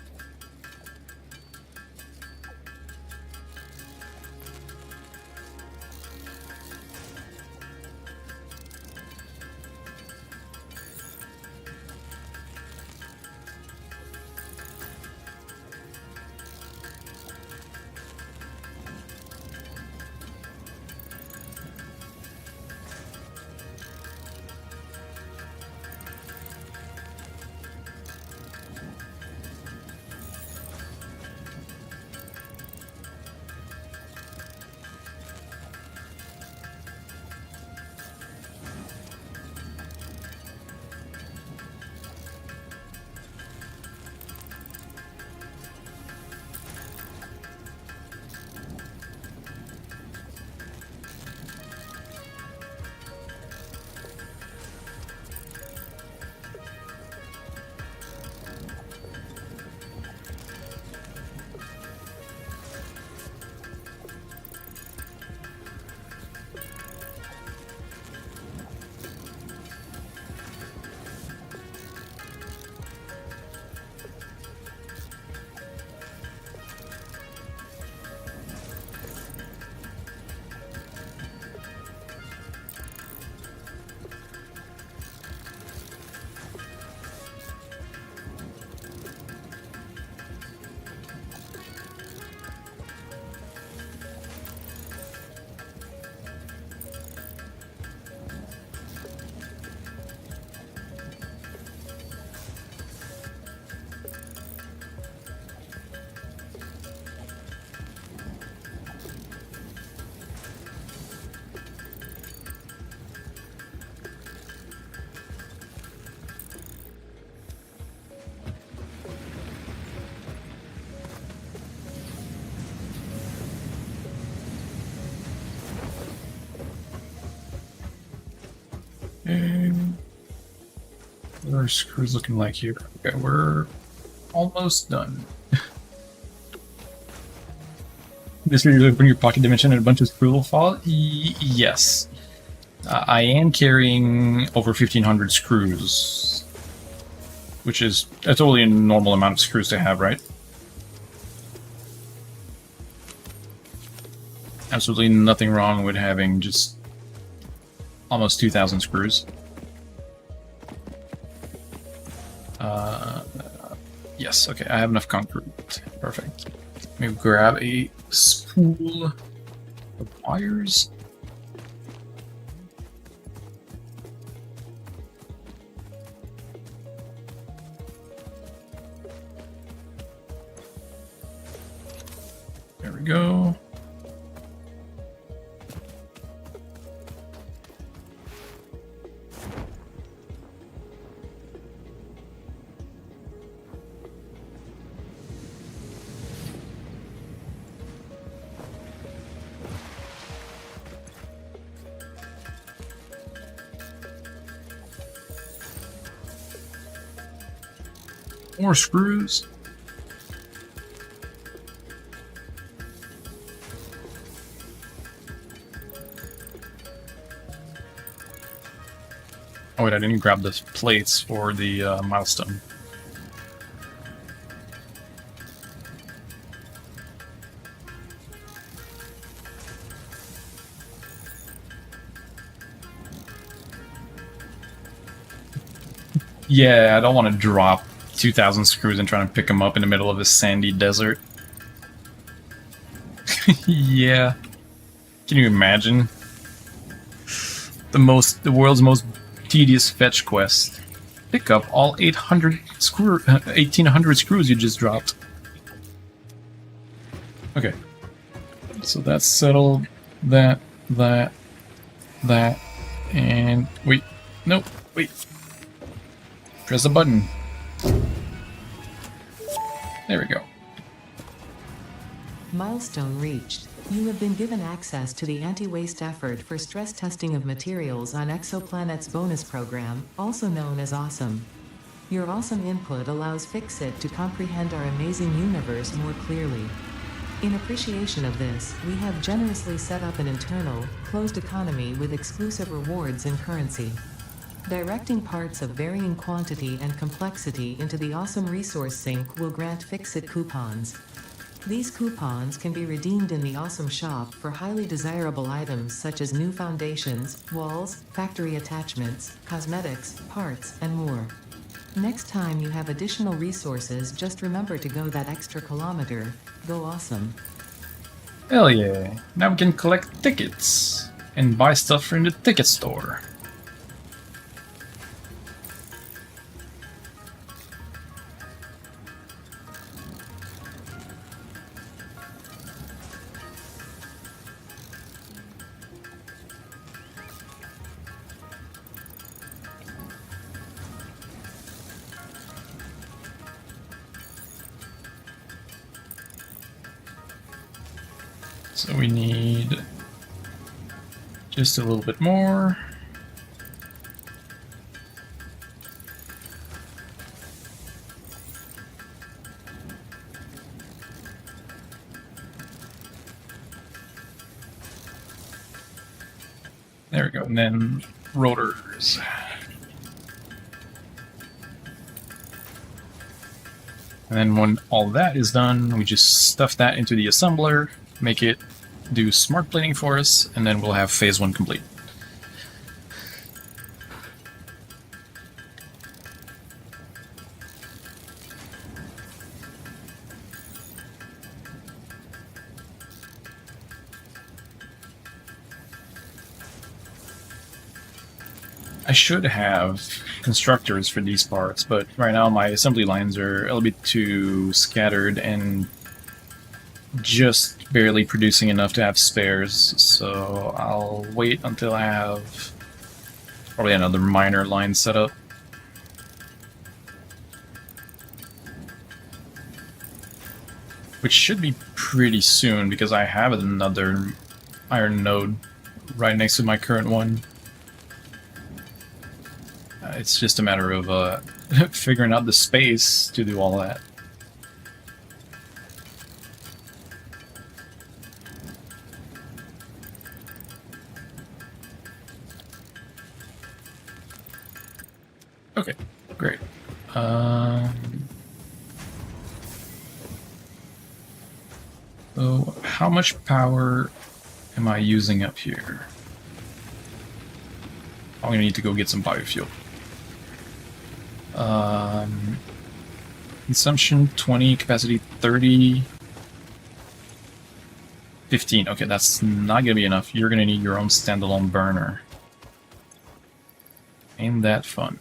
are screws looking like here? Okay, we're almost done. This really open your pocket dimension and a bunch of screws will fall? Yes. I am carrying over 1,500 screws, which is a totally normal amount of screws to have, right? Absolutely nothing wrong with having just almost 2,000 screws. Yes, okay, I have enough concrete. Perfect. Let me grab a spool of wires. There we go. More screws. Oh wait, I didn't grab the plates for the milestone. Yeah, I don't want to drop 2,000 screws and try to pick them up in the middle of a sandy desert. Yeah. Can you imagine? The world's most tedious fetch quest. Pick up all 1,800 screws you just dropped. Okay. So that's settled. That, and wait. Nope, wait. Press the button. There we go. Milestone reached. You have been given access to the anti-waste effort for stress testing of materials on Exoplanet's bonus program, also known as Awesome. Your awesome input allows Fixit to comprehend our amazing universe more clearly. In appreciation of this, we have generously set up an internal, closed economy with exclusive rewards and currency. Directing parts of varying quantity and complexity into the Awesome Resource Sink will grant Fixit coupons. These coupons can be redeemed in the Awesome Shop for highly desirable items such as new foundations, walls, factory attachments, cosmetics, parts, and more. Next time you have additional resources, just remember to go that extra kilometer. Go awesome. Hell yeah. Now we can collect tickets and buy stuff from the ticket store. So we need just a little bit more. There we go, and then rotors. And then when all that is done, we just stuff that into the assembler, make it do smart plating for us, and then we'll have phase 1 complete. I should have constructors for these parts, but right now my assembly lines are a little bit too scattered and just barely producing enough to have spares, so I'll wait until I have probably another minor line set up. Which should be pretty soon, because I have another iron node right next to my current one. It's just a matter of figuring out the space to do all that. Okay, great. So how much power am I using up here? I'm gonna need to go get some biofuel. Consumption 20, capacity 30, 15. Okay, that's not gonna be enough. You're gonna need your own standalone burner. Ain't that fun?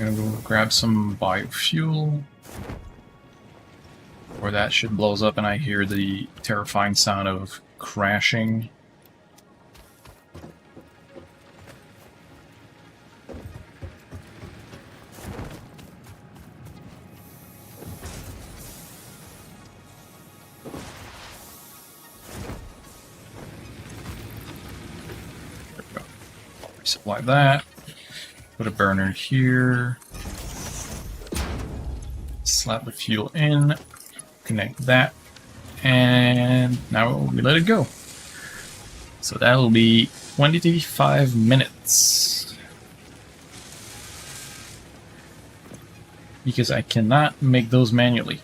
I'm gonna go grab some biofuel. Or that shit blows up and I hear the terrifying sound of crashing. There we go. I'll resupply that. Put a burner here. Slap the fuel in. Connect that. And now we let it go. So that'll be 25 minutes. Because I cannot make those manually.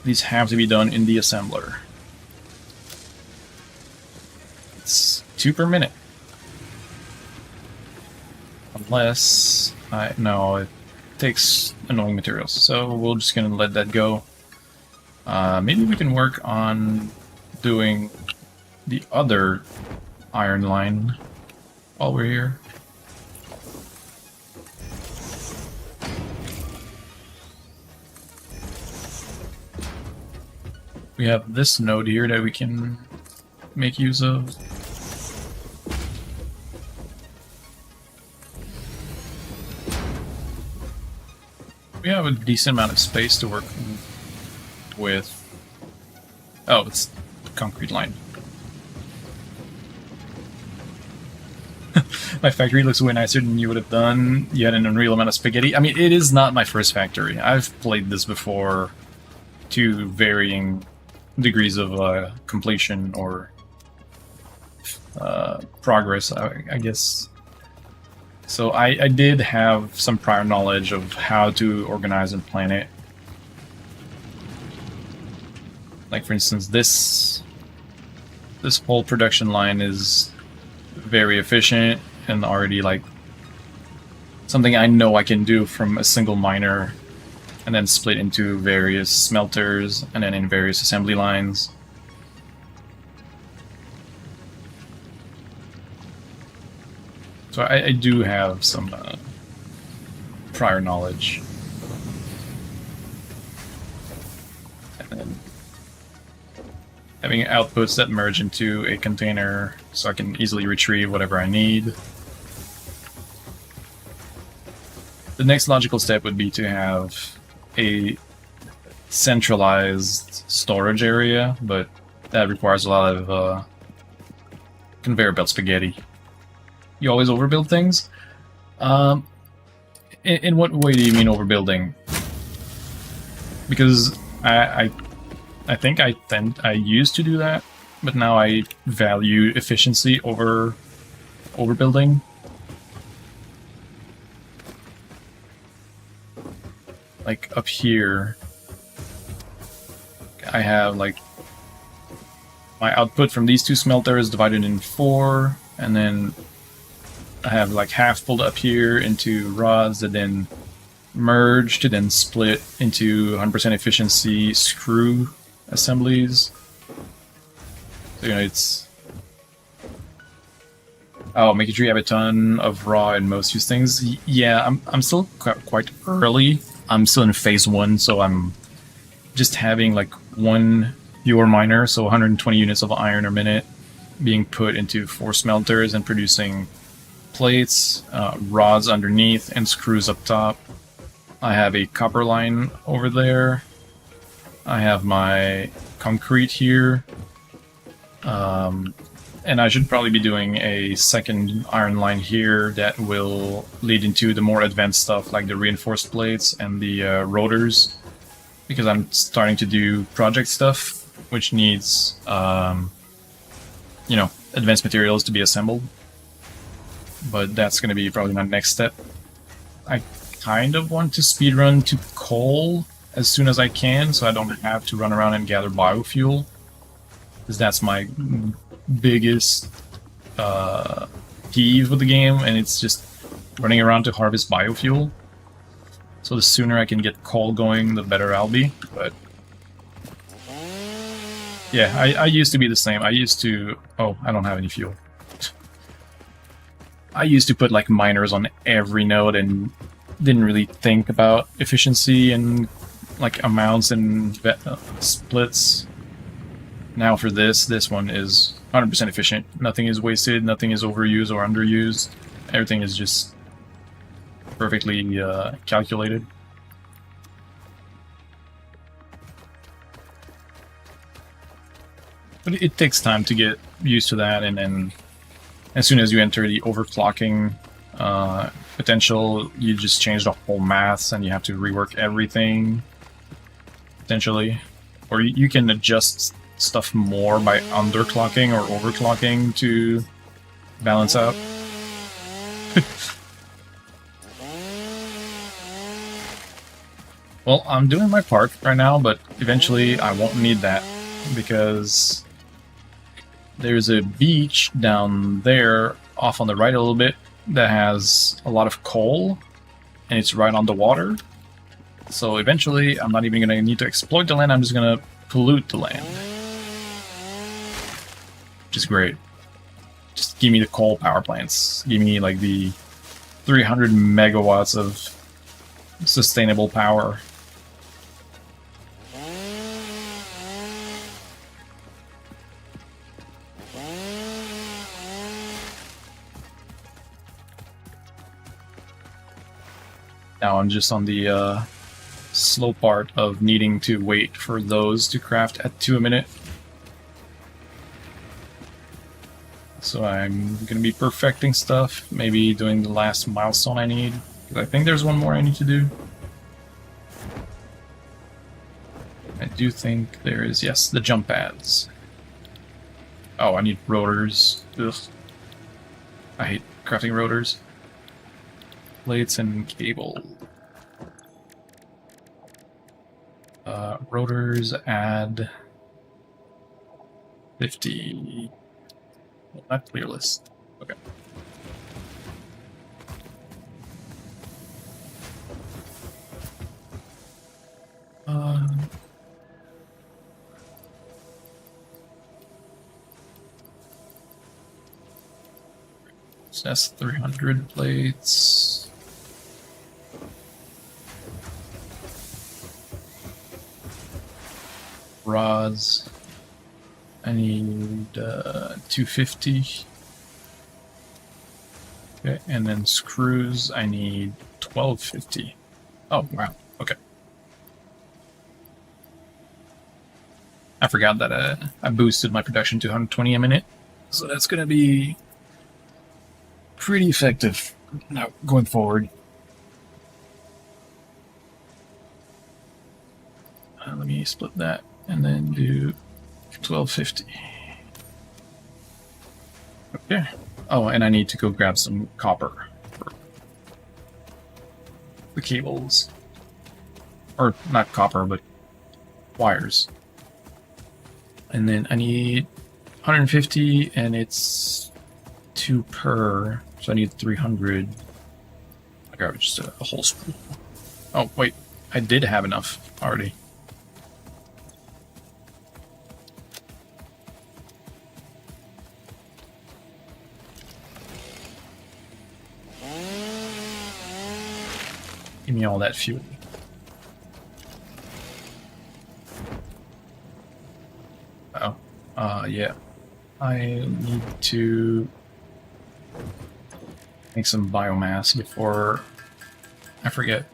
These have to be done in the assembler. It's 2 per minute. Unless no, it takes annoying materials. So we're just gonna let that go. Maybe we can work on doing the other iron line while we're here. We have this node here that we can make use of. We have a decent amount of space to work with. Oh, it's concrete line. My factory looks way nicer than you would have done. You had an unreal amount of spaghetti. I mean, it is not my first factory. I've played this before to varying degrees of completion or progress, I guess. So I did have some prior knowledge of how to organize and plan it. Like, for instance, this whole production line is very efficient and already like something I know I can do from a single miner and then split into various smelters and then in various assembly lines. So I do have some prior knowledge. And then having outputs that merge into a container so I can easily retrieve whatever I need. The next logical step would be to have a centralized storage area, but that requires a lot of conveyor belt spaghetti. You always overbuild things? In what way do you mean overbuilding? Because I think I used to do that, but now I value efficiency over overbuilding. Like up here, I have like my output from these two smelters divided in 4, and then I have like half pulled up here into rods that then merge to then split into 100% efficiency screw assemblies. So, you know, it's... Oh, making sure you have a ton of raw and most used things. Yeah, I'm still quite early. I'm still in phase 1, so I'm just having like one pure miner, so 120 units of iron a minute being put into 4 smelters and producing plates, rods underneath, and screws up top. I have a copper line over there. I have my concrete here. And I should probably be doing a second iron line here that will lead into the more advanced stuff like the reinforced plates and the rotors, because I'm starting to do project stuff which needs, you know, advanced materials to be assembled. But that's going to be probably my next step. I kind of want to speedrun to coal as soon as I can so I don't have to run around and gather biofuel, because that's my biggest peeve with the game, and it's just running around to harvest biofuel. So the sooner I can get coal going, the better I'll be. But yeah, I used to be the same. I used to... Oh, I don't have any fuel. I used to put like miners on every node and didn't really think about efficiency and like amounts and splits. Now for this one is 100% efficient. Nothing is wasted, nothing is overused or underused. Everything is just perfectly calculated. But it takes time to get used to that, and then as soon as you enter the overclocking potential, you just change the whole maths and you have to rework everything, potentially. Or you can adjust stuff more by underclocking or overclocking to balance out. Well, I'm doing my part right now, but eventually I won't need that, because there's a beach down there off on the right a little bit that has a lot of coal, and it's right on the water. So eventually I'm not even going to need to exploit the land, I'm just going to pollute the land. Which is great. Just give me the coal power plants. Give me like the 300 megawatts of sustainable power. Now I'm just on the slow part of needing to wait for those to craft at 2 a minute. So I'm going to be perfecting stuff, maybe doing the last milestone I need, because I think there's one more I need to do. I do think there is, yes, the jump pads. Oh, I need rotors. Ugh. I hate crafting rotors. Plates and cable. Rotors add 50. Well, not clear list. Okay. So that's 300 plates. Rods. I need 250. Okay, and then screws, I need 1250. Oh, wow. Okay. I forgot that I boosted my production to 120 a minute. So that's going to be pretty effective now going forward. Let me split that and then do 1250. Okay. Oh, and I need to go grab some copper for the cables. Or not copper, but wires. And then I need 150, and it's 2 per, so I need 300. I got just a whole spool. Oh, wait, I did have enough already. Give me all that fuel. Oh, yeah. I need to Make some biomass before I forget.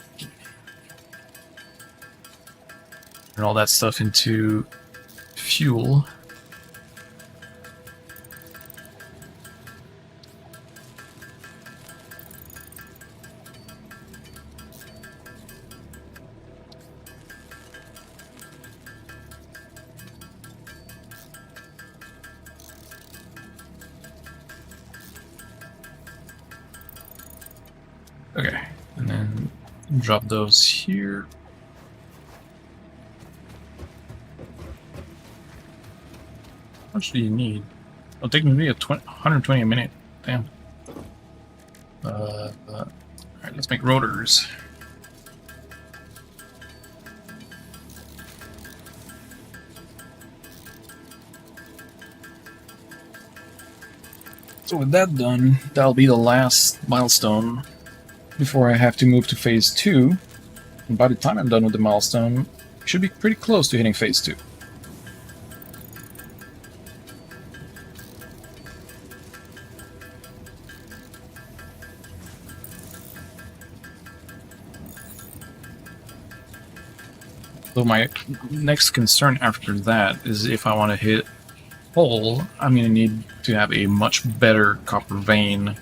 Turn all that stuff into fuel. Okay, and then drop those here. How much do you need? It'll take me 120 a minute. Damn. Alright, let's make rotors. So with that done, that'll be the last milestone before I have to move to phase 2. And by the time I'm done with the milestone, I should be pretty close to hitting phase 2. So my next concern after that is if I want to hit hole, I'm going to need to have a much better copper vein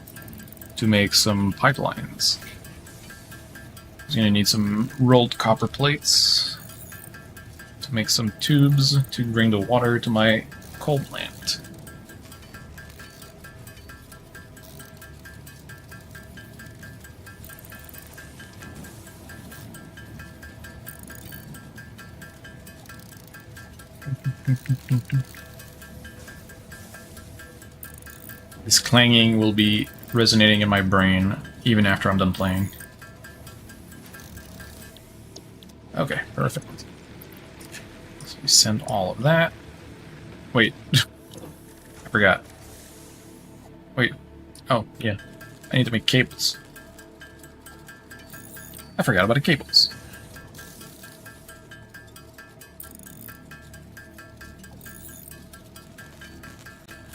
to make some pipelines. I'm going to need some rolled copper plates to make some tubes to bring the water to my coal plant. This clanging will be resonating in my brain even after I'm done playing. Okay, perfect. So we send all of that. Wait, I forgot. Wait, oh yeah, I need to make cables. I forgot about the cables.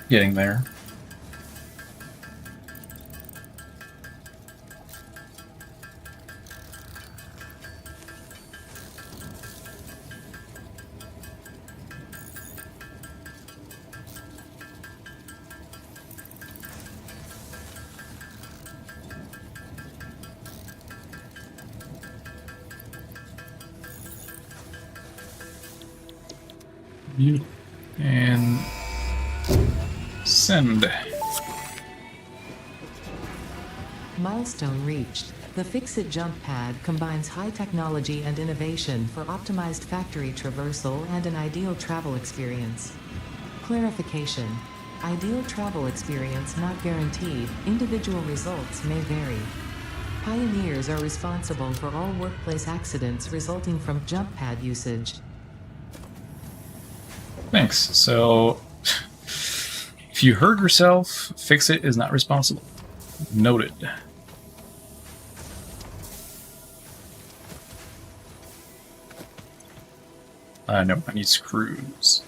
Getting there. And send. Milestone reached. The Fix-It jump pad combines high technology and innovation for optimized factory traversal and an ideal travel experience. Clarification. Ideal travel experience not guaranteed. Individual results may vary. Pioneers are responsible for all workplace accidents resulting from jump pad usage. Thanks. So, if you hurt yourself, Fix-It is not responsible. Noted. No, I need screws.